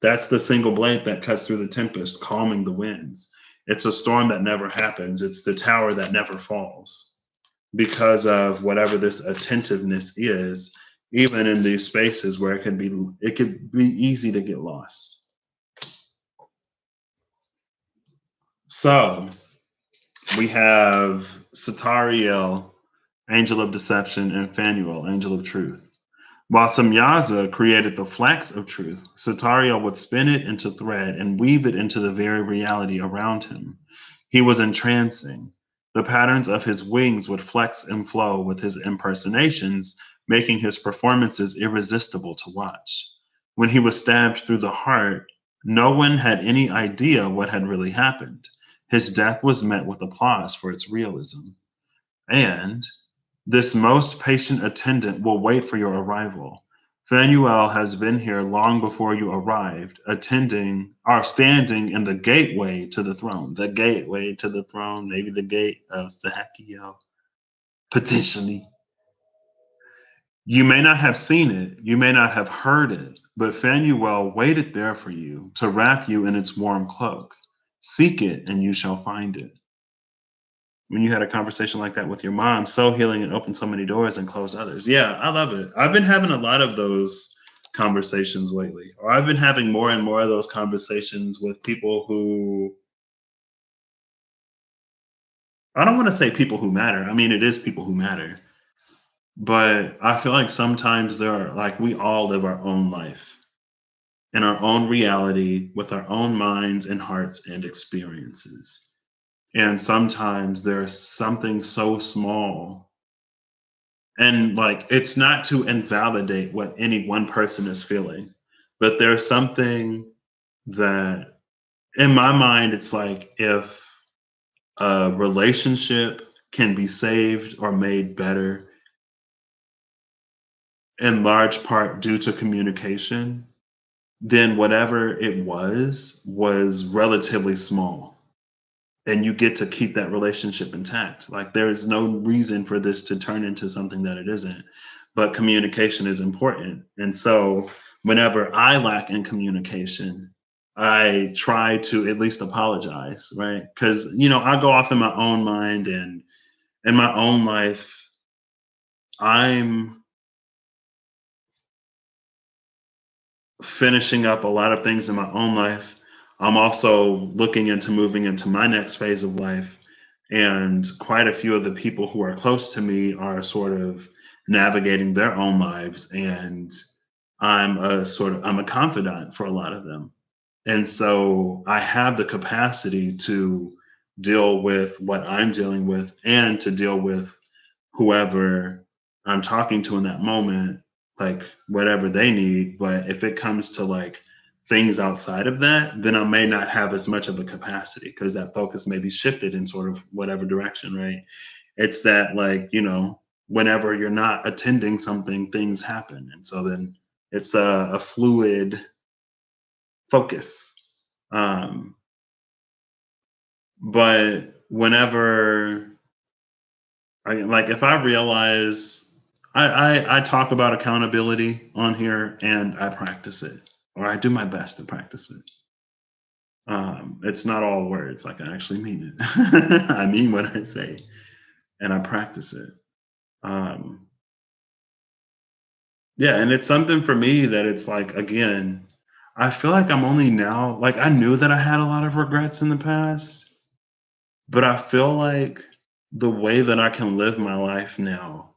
That's the single blade that cuts through the tempest, calming the winds. It's a storm that never happens. It's the tower that never falls because of whatever this attentiveness is, even in these spaces where it could be easy to get lost. So we have Satariel, angel of deception, and Phanuel, angel of truth. While Samyaza created the flax of truth, Sataria would spin it into thread and weave it into the very reality around him. He was entrancing. The patterns of his wings would flex and flow with his impersonations, making his performances irresistible to watch. When he was stabbed through the heart, no one had any idea what had really happened. His death was met with applause for its realism. And this most patient attendant will wait for your arrival. Phanuel has been here long before you arrived, attending or standing in the gateway to the throne. The gateway to the throne, maybe the gate of Sahakiel, potentially. You may not have seen it, you may not have heard it, but Phanuel waited there for you to wrap you in its warm cloak. Seek it and you shall find it. When you had a conversation like that with your mom, so healing and opened so many doors and closed others. Yeah, I love it. I've been having a lot of those conversations lately, or I've been having more and more of those conversations with people who I don't want to say people who matter. I mean, it is people who matter, but I feel like sometimes there are like we all live our own life in our own reality with our own minds and hearts and experiences. And sometimes there's something so small. And like, it's not to invalidate what any one person is feeling, but there's something that, in my mind, it's like if a relationship can be saved or made better in large part due to communication, then whatever it was relatively small. And you get to keep that relationship intact. Like there's no reason for this to turn into something that it isn't. But communication is important. And so whenever I lack in communication, I try to at least apologize, right? Because I go off in my own mind and in my own life, I'm finishing up a lot of things in my own life. I'm also looking into moving into my next phase of life. And quite a few of the people who are close to me are sort of navigating their own lives. And I'm a confidant for a lot of them. And so I have the capacity to deal with what I'm dealing with and to deal with whoever I'm talking to in that moment, like whatever they need. But if it comes to like things outside of that, then I may not have as much of a capacity because that focus may be shifted in sort of whatever direction, right? It's that, like, whenever you're not attending something, things happen. And so then it's a fluid focus. Um, but whenever like if I realize I talk about accountability on here and I practice it, or I do my best to practice it. It's not all words, like I actually mean it. I mean what I say and I practice it. Um, yeah, and it's something for me that it's like, again, I feel like I'm only now, like I knew that I had a lot of regrets in the past, but I feel like the way that I can live my life now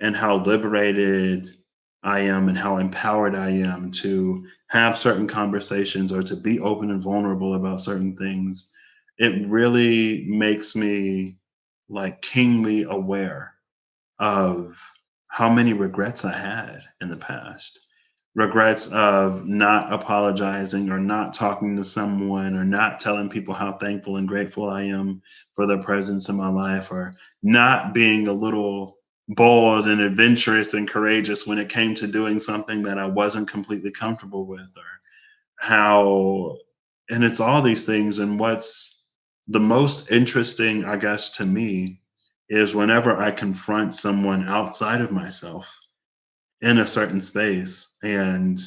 and how liberated I am and how empowered I am to have certain conversations or to be open and vulnerable about certain things, it really makes me like keenly aware of how many regrets I had in the past. Regrets of not apologizing or not talking to someone or not telling people how thankful and grateful I am for their presence in my life, or not being a little bold and adventurous and courageous when it came to doing something that I wasn't completely comfortable with, or how, and it's all these things. And what's the most interesting, I guess, to me is whenever I confront someone outside of myself in a certain space, and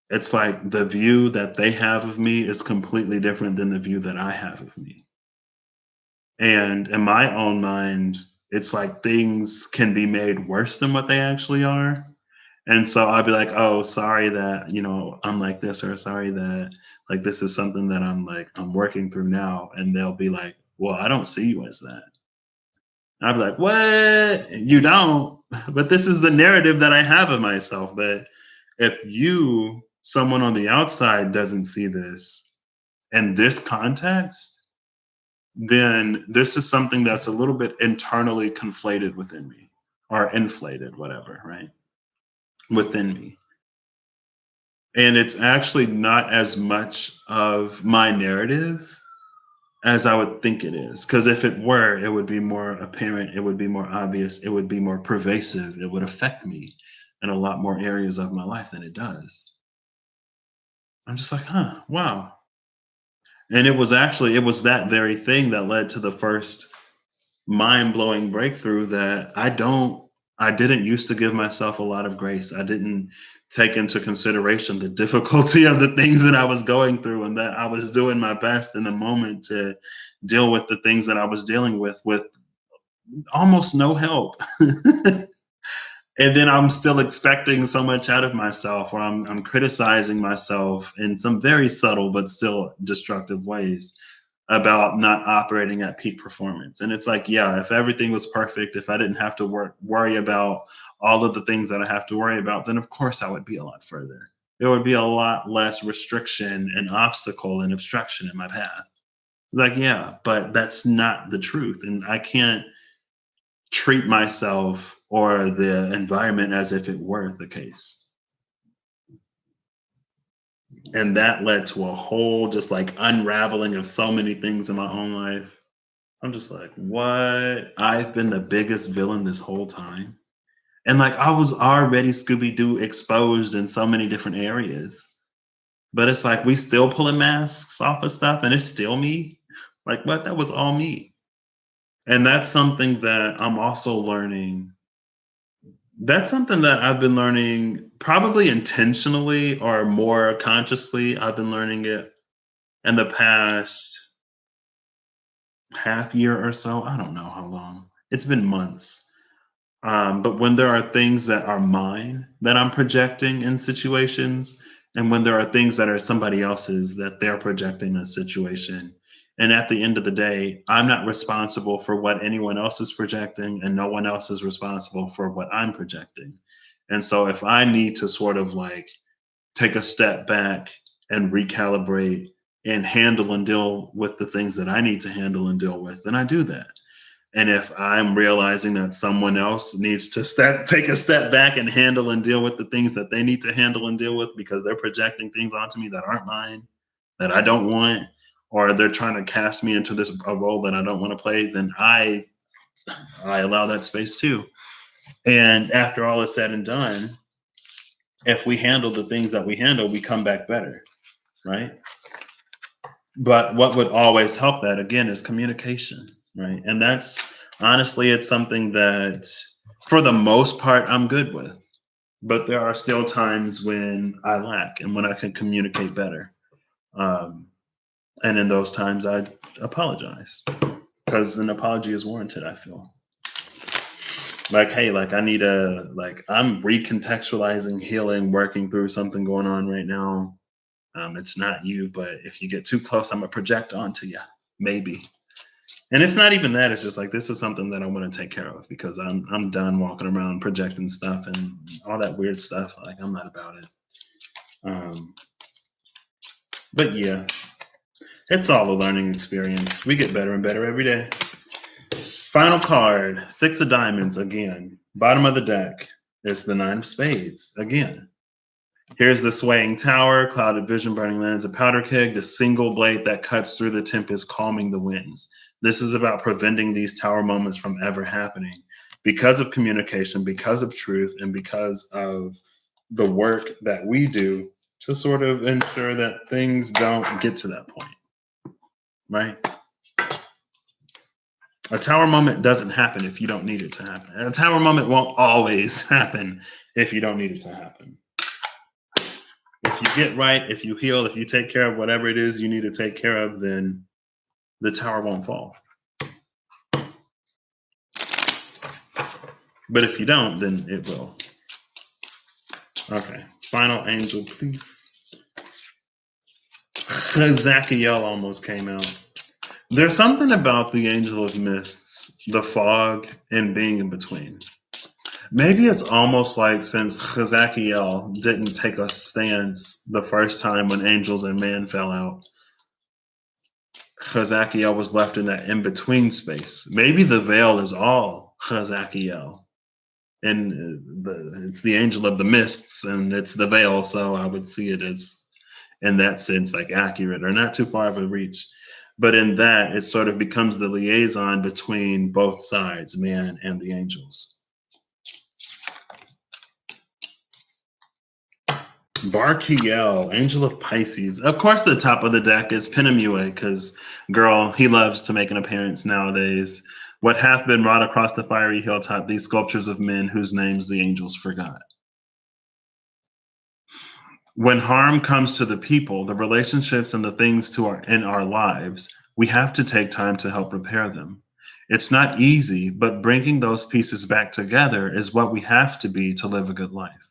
it's like the view that they have of me is completely different than the view that I have of me. And in my own mind, it's like things can be made worse than what they actually are. And so I'll be like, oh, sorry that, I'm like this, or sorry that like this is something that I'm working through now. And they'll be like, well, I don't see you as that. And I'll be like, what? You don't? But this is the narrative that I have of myself. But if someone on the outside, doesn't see this in this context, then this is something that's a little bit internally conflated within me, or inflated, whatever, right? Within me. And it's actually not as much of my narrative as I would think it is. Because if it were, it would be more apparent, it would be more obvious, it would be more pervasive, it would affect me in a lot more areas of my life than it does. I'm just like, huh, wow. And it was that very thing that led to the first mind-blowing breakthrough, that I didn't used to give myself a lot of grace. I didn't take into consideration the difficulty of the things that I was going through, and that I was doing my best in the moment to deal with the things that I was dealing with almost no help. And then I'm still expecting so much out of myself, or I'm criticizing myself in some very subtle but still destructive ways about not operating at peak performance. And it's like, yeah, if everything was perfect, if I didn't have to worry about all of the things that I have to worry about, then of course I would be a lot further. There would be a lot less restriction and obstacle and obstruction in my path. It's like, yeah, but that's not the truth. And I can't treat myself or the environment as if it were the case. And that led to a whole just like unraveling of so many things in my own life. I'm just like, what? I've been the biggest villain this whole time. And like I was already Scooby Doo exposed in so many different areas. But it's like we still pulling masks off of stuff and it's still me. Like what? That was all me. And that's something that I'm also learning. That's something that I've been learning probably intentionally or more consciously. I've been learning it in the past half year or so. I don't know how long. It's been months. But when there are things that are mine that I'm projecting in situations, and when there are things that are somebody else's that they're projecting in a situation, and at the end of the day, I'm not responsible for what anyone else is projecting, and no one else is responsible for what I'm projecting. And so if I need to sort of like take a step back and recalibrate and handle and deal with the things that I need to handle and deal with, then I do that. And if I'm realizing that someone else needs to take a step back and handle and deal with the things that they need to handle and deal with because they're projecting things onto me that aren't mine, that I don't want, or they're trying to cast me into this a role that I don't want to play, then I allow that space too. And after all is said and done, if we handle the things that we handle, we come back better, right? But what would always help that again is communication, right? And that's honestly, it's something that for the most part I'm good with. But there are still times when I lack and when I can communicate better. Um, and in those times, I apologize because an apology is warranted. I feel like, hey, like I need I'm recontextualizing, healing, working through something going on right now. It's not you, but if you get too close, I'm gonna project onto you, maybe. And it's not even that. It's just like this is something that I want to take care of because I'm done walking around projecting stuff and all that weird stuff. Like I'm not about it. Um, but yeah, it's all a learning experience. We get better and better every day. Final card, 6 of diamonds again. Bottom of the deck is the 9 of spades again. Here's the swaying tower, clouded vision, burning lands, a powder keg, the single blade that cuts through the tempest, calming the winds. This is about preventing these tower moments from ever happening because of communication, because of truth, and because of the work that we do to sort of ensure that things don't get to that point, right? A tower moment doesn't happen if you don't need it to happen. A tower moment won't always happen if you don't need it to happen. If you get right, if you heal, if you take care of whatever it is you need to take care of, then the tower won't fall. But if you don't, then it will. Okay, final angel, please. Zachiel almost came out. There's something about the angel of mists, the fog, and being in between. Maybe it's almost like since Chazakiel didn't take a stance the first time when angels and man fell out, Chazakiel was left in that in-between space. Maybe the veil is all Chazakiel. And it's the angel of the mists and it's the veil, so I would see it as, in that sense, like accurate or not too far of a reach. But in that, it sort of becomes the liaison between both sides, man and the angels. Barkiel, Angel of Pisces. Of course, the top of the deck is Penamue, because, girl, he loves to make an appearance nowadays. What hath been wrought across the fiery hilltop, these sculptures of men whose names the angels forgot. When harm comes to the people, the relationships and the things in our lives, we have to take time to help repair them. It's not easy, but bringing those pieces back together is what we have to be to live a good life.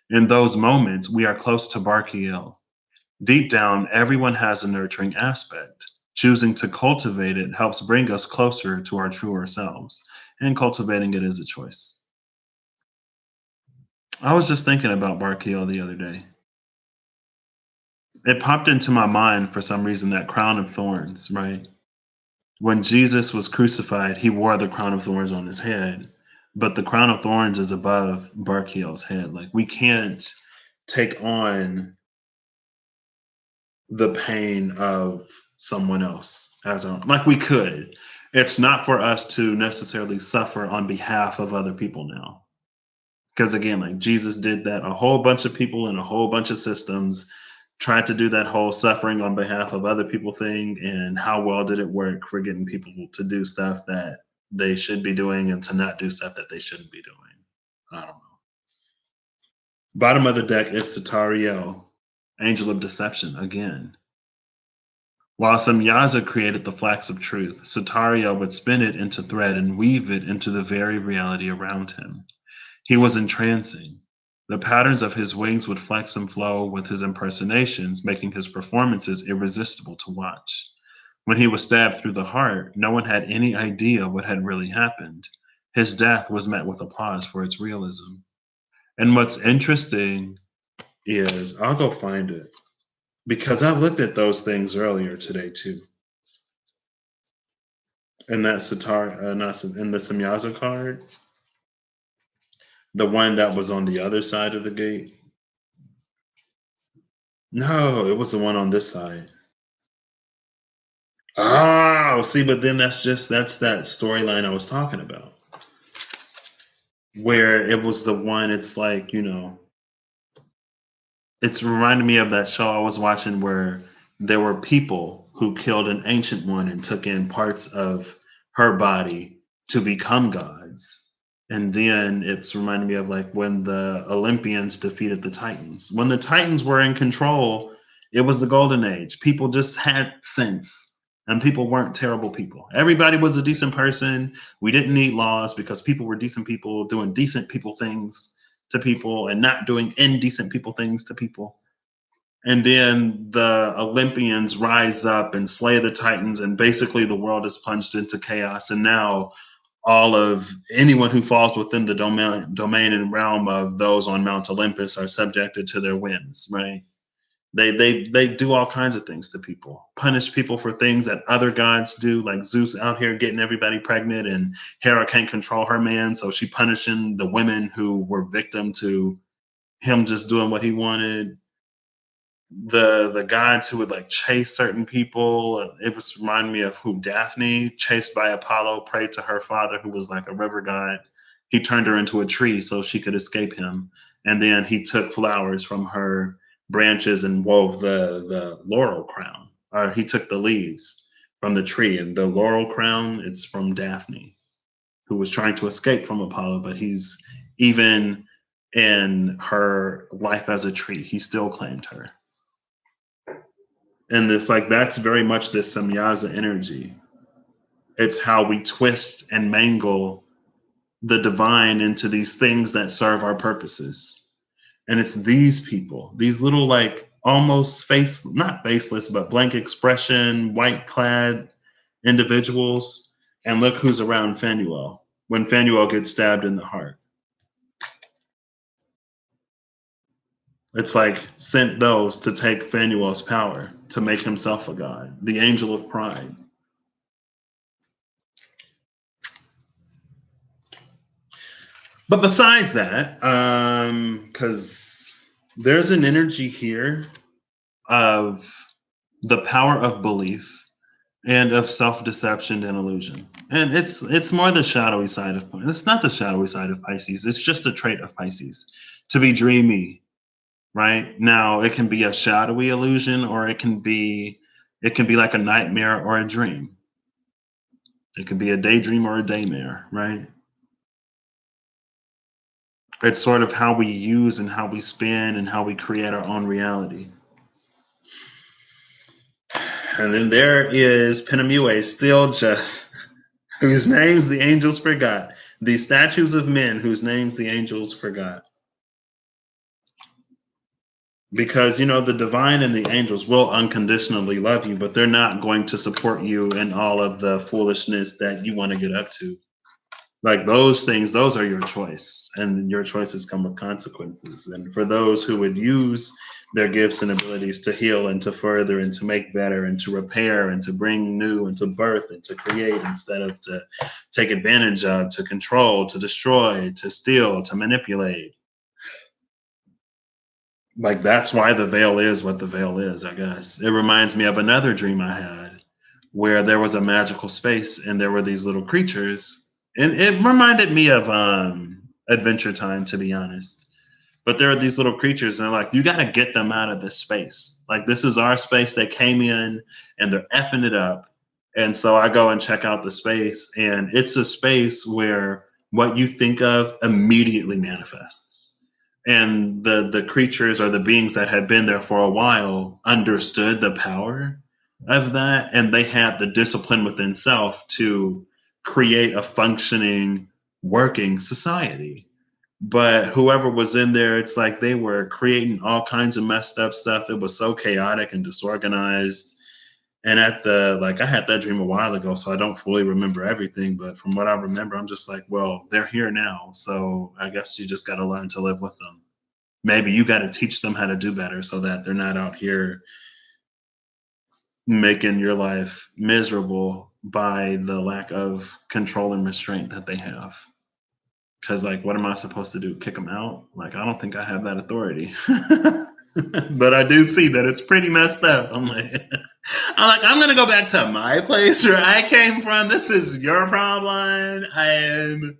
In those moments, we are close to Barkiel. Deep down, everyone has a nurturing aspect. Choosing to cultivate it helps bring us closer to our truer selves, and cultivating it is a choice. I was just thinking about Barkiel the other day. It popped into my mind for some reason, that crown of thorns, right? When Jesus was crucified, he wore the crown of thorns on his head, but the crown of thorns is above Barkiel's head. Like, we can't take on the pain of someone else as our, like we could. It's not for us to necessarily suffer on behalf of other people now. Because again, like Jesus did that, a whole bunch of people in a whole bunch of systems tried to do that whole suffering on behalf of other people thing. And how well did it work for getting people to do stuff that they should be doing and to not do stuff that they shouldn't be doing? I don't know. Bottom of the deck is Satariel, Angel of Deception again. While Samyaza created the flax of truth, Satario would spin it into thread and weave it into the very reality around him. He was entrancing. The patterns of his wings would flex and flow with his impersonations, making his performances irresistible to watch. When he was stabbed through the heart, no one had any idea what had really happened. His death was met with applause for its realism. And what's interesting is, I'll go find it, because I looked at those things earlier today too. And that not in the Samyaza card, the one that was on the other side of the gate. No, it was the one on this side. Oh, see, but then that's that storyline I was talking about, where it was the one. It's like, it's reminding me of that show I was watching where there were people who killed an ancient one and took in parts of her body to become gods. And then it's reminding me of like when the Olympians defeated the Titans. When the Titans were in control, it was the golden age. People just had sense and people weren't terrible people. Everybody was a decent person. We didn't need laws because people were decent people doing decent people things to people and not doing indecent people things to people. And then the Olympians rise up and slay the Titans, and basically the world is plunged into chaos. And now all of anyone who falls within the domain and realm of those on Mount Olympus are subjected to their whims, right? They do all kinds of things to people, punish people for things that other gods do, like Zeus out here getting everybody pregnant, and Hera can't control her man, so she punishing the women who were victim to him just doing what he wanted. The gods who would like chase certain people. It was reminding me of who Daphne, chased by Apollo, prayed to her father, who was like a river god. He turned her into a tree so she could escape him, and then he took flowers from her branches and wove the laurel crown. Or he took the leaves from the tree, and the laurel crown, it's from Daphne, who was trying to escape from Apollo, but he's even in her life as a tree, he still claimed her. And it's like that's very much this samyaza energy. It's how we twist and mangle the divine into these things that serve our purposes. And it's these people, these little like almost face, not faceless, but blank expression, white clad individuals. And look who's around Phanuel when Phanuel gets stabbed in the heart. It's like sent those to take Phanuel's power, to make himself a god, the angel of pride. But besides that, because there's an energy here of the power of belief and of self-deception and illusion. And it's more the shadowy side of Pisces. It's not the shadowy side of Pisces. It's just a trait of Pisces to be dreamy, right? Now it can be a shadowy illusion, or it can be like a nightmare or a dream. It could be a daydream or a daymare, right? It's sort of how we use and how we spin and how we create our own reality. And then there is Penamue, still just, whose names the angels forgot. The statues of men whose names the angels forgot. Because, the divine and the angels will unconditionally love you, but they're not going to support you in all of the foolishness that you want to get up to. Like those things, those are your choice, and your choices come with consequences. And for those who would use their gifts and abilities to heal and to further and to make better and to repair and to bring new and to birth and to create, instead of to take advantage of, to control, to destroy, to steal, to manipulate. Like that's why the veil is what the veil is, I guess. It reminds me of another dream I had where there was a magical space and there were these little creatures. And it reminded me of Adventure Time, to be honest. But there are these little creatures, and they're like, you got to get them out of this space. Like, this is our space. They came in and they're effing it up. And so I go and check out the space, and it's a space where what you think of immediately manifests. And the creatures or the beings that had been there for a while understood the power of that, and they had the discipline within self to create a functioning, working society. But whoever was in there, it's like they were creating all kinds of messed up stuff. It was so chaotic and disorganized. And I had that dream a while ago, so I don't fully remember everything. But from what I remember, I'm just like, well, they're here now. So I guess you just got to learn to live with them. Maybe you got to teach them how to do better so that they're not out here making your life miserable by the lack of control and restraint that they have. Because, like, what am I supposed to do? Kick them out? Like, I don't think I have that authority. But I do see that it's pretty messed up. I'm gonna go back to my place where I came from. This is your problem.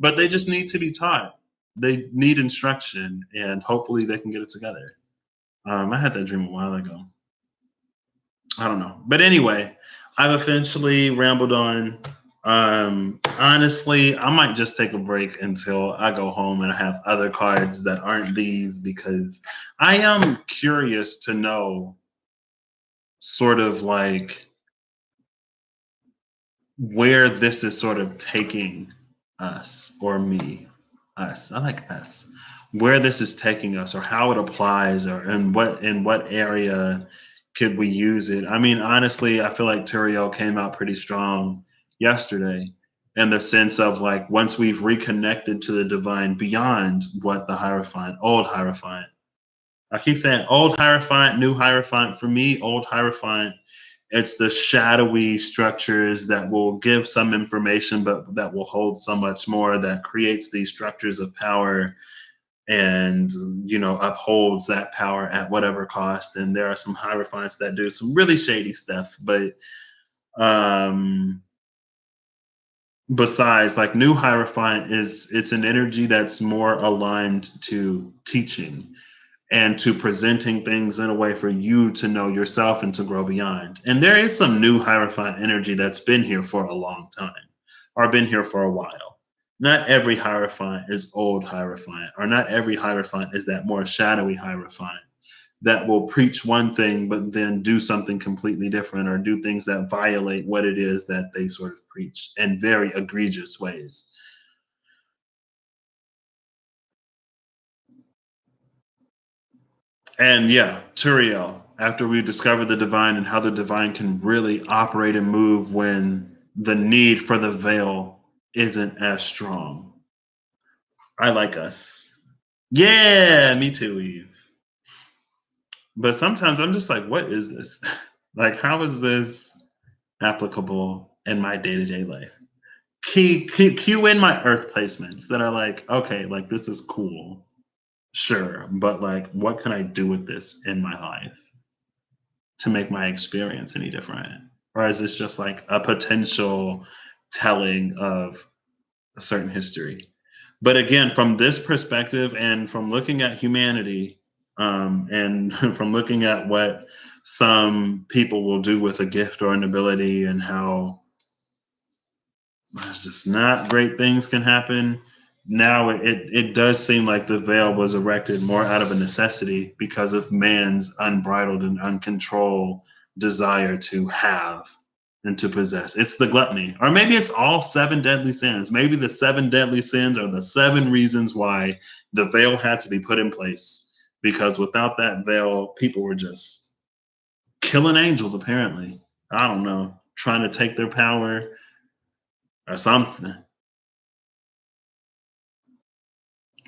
But they just need to be taught. They need instruction, and hopefully they can get it together. I had that dream a while ago. I don't know. But anyway, I've essentially rambled on. Honestly, I might just take a break until I go home and I have other cards that aren't these, because I am curious to know sort of like where this is sort of taking us, or me, us. I like us. Where this is taking us, or how it applies, or in what area could we use it? I mean, honestly, I feel like Turiel came out pretty strong yesterday, in the sense of like, once we've reconnected to the divine beyond what the Hierophant, old Hierophant, I keep saying old Hierophant, new Hierophant. For me, old Hierophant, it's the shadowy structures that will give some information, but that will hold so much more, that creates these structures of power and, upholds that power at whatever cost. And there are some Hierophants that do some really shady stuff, but um besides, like, new Hierophant is, it's an energy that's more aligned to teaching and to presenting things in a way for you to know yourself and to grow beyond. And there is some new Hierophant energy that's been here for a long time, or been here for a while. Not every Hierophant is old Hierophant, or not every Hierophant is that more shadowy Hierophant that will preach one thing but then do something completely different, or do things that violate what it is that they sort of preach in very egregious ways. And yeah, Turiel, after we discover the divine and how the divine can really operate and move when the need for the veil isn't as strong. I like us. Yeah, me too, Eve. But sometimes I'm just like, what is this? Like, how is this applicable in my day to day life? Cue in my earth placements that are like, okay, like this is cool, sure, but like, what can I do with this in my life to make my experience any different? Or is this just like a potential telling of a certain history? But again, from this perspective and from looking at humanity, and from looking at what some people will do with a gift or an ability, and how it's just not great things can happen. Now it does seem like the veil was erected more out of a necessity because of man's unbridled and uncontrolled desire to have and to possess. It's the gluttony. Or maybe it's all seven deadly sins. Maybe the seven deadly sins are the seven reasons why the veil had to be put in place. Because without that veil, people were just killing angels, apparently. I don't know. Trying to take their power or something.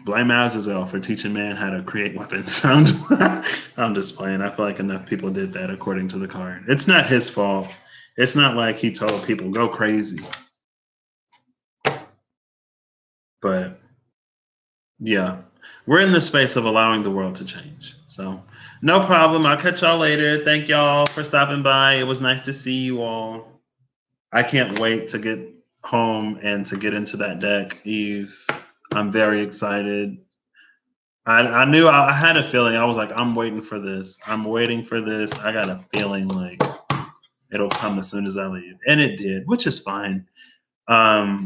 Blame Azazel for teaching man how to create weapons. I'm just playing. I feel like enough people did that according to the card. It's not his fault. It's not like he told people go crazy. But yeah, we're in the space of allowing the world to change. So no problem. I'll catch y'all later. Thank y'all for stopping by. It was nice to see you all. I can't wait to get home and to get into that deck, Eve. I'm very excited. I knew, I had a feeling. I was like, I'm waiting for this. I'm waiting for this. I got a feeling like it'll come as soon as I leave. And it did, which is fine.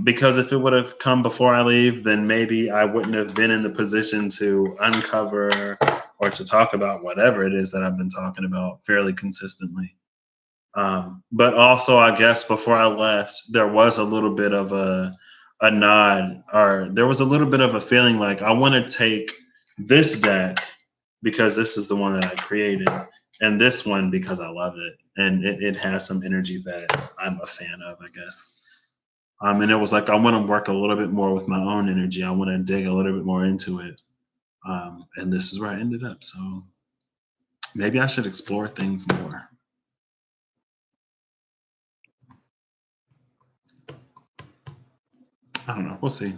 Because if it would have come before I leave, then maybe I wouldn't have been in the position to uncover or to talk about whatever it is that I've been talking about fairly consistently. But also, I guess before I left, there was a little bit of a nod, or there was a little bit of a feeling like I want to take this deck because this is the one that I created, and this one because I love it, and it has some energies that I'm a fan of, I guess. And it was like I want to work a little bit more with my own energy. I want to dig a little bit more into it, and this is where I ended up. So maybe I should explore things more. I don't know. We'll see.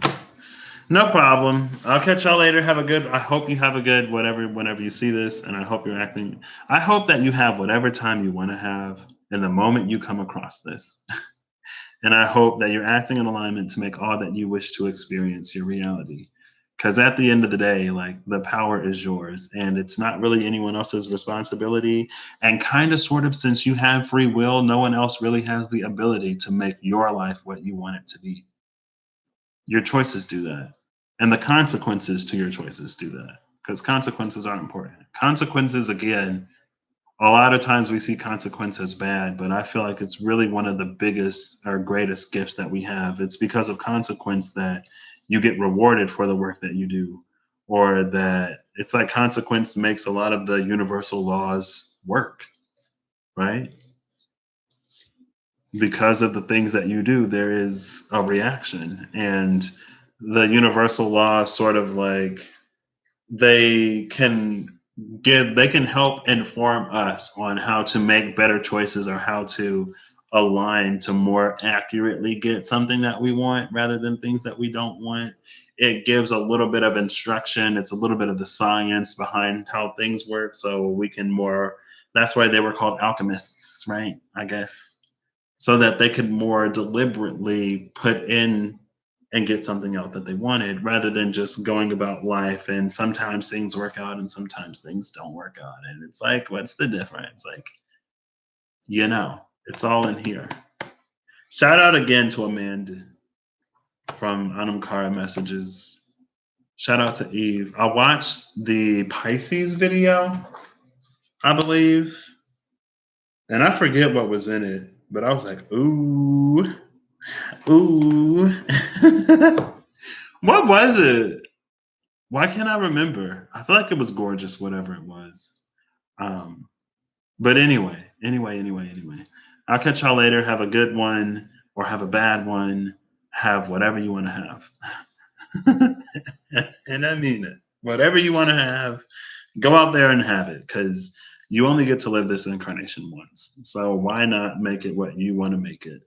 No problem. I'll catch y'all later. Have a good. I hope you have a good whatever whenever you see this, and I hope you're acting. I hope that you have whatever time you want to have in the moment you come across this, and I hope that you're acting in alignment to make all that you wish to experience your reality. Because at the end of the day, like, the power is yours, and it's not really anyone else's responsibility. And kind of, sort of, since you have free will, no one else really has the ability to make your life what you want it to be. Your choices do that. And the consequences to your choices do that. Because consequences are important. Consequences, again, a lot of times we see consequence as bad, but I feel like it's really one of the biggest or greatest gifts that we have. It's because of consequence that you get rewarded for the work that you do, or that it's like consequence makes a lot of the universal laws work, right? Because of the things that you do, there is a reaction. And the universal laws sort of like, they can they can help inform us on how to make better choices or how to align to more accurately get something that we want rather than things that we don't want. It gives a little bit of instruction. It's a little bit of the science behind how things work. So we can more, that's why they were called alchemists, right? I guess. So that they could more deliberately put in and get something out that they wanted rather than just going about life and sometimes things work out and sometimes things don't work out and it's like what's the difference, like, it's all in here. Shout out again to Amanda from Anamkara Messages. Shout out to Eve. I watched the Pisces video, I believe, and I forget what was in it, but I was like, ooh, ooh. What was it? Why can't I remember? I feel like it was gorgeous, whatever it was. Um, but anyway. I'll catch y'all later. Have a good one or have a bad one. Have whatever you want to have. And I mean it. Whatever you want to have, go out there and have it because you only get to live this incarnation once. So why not make it what you want to make it?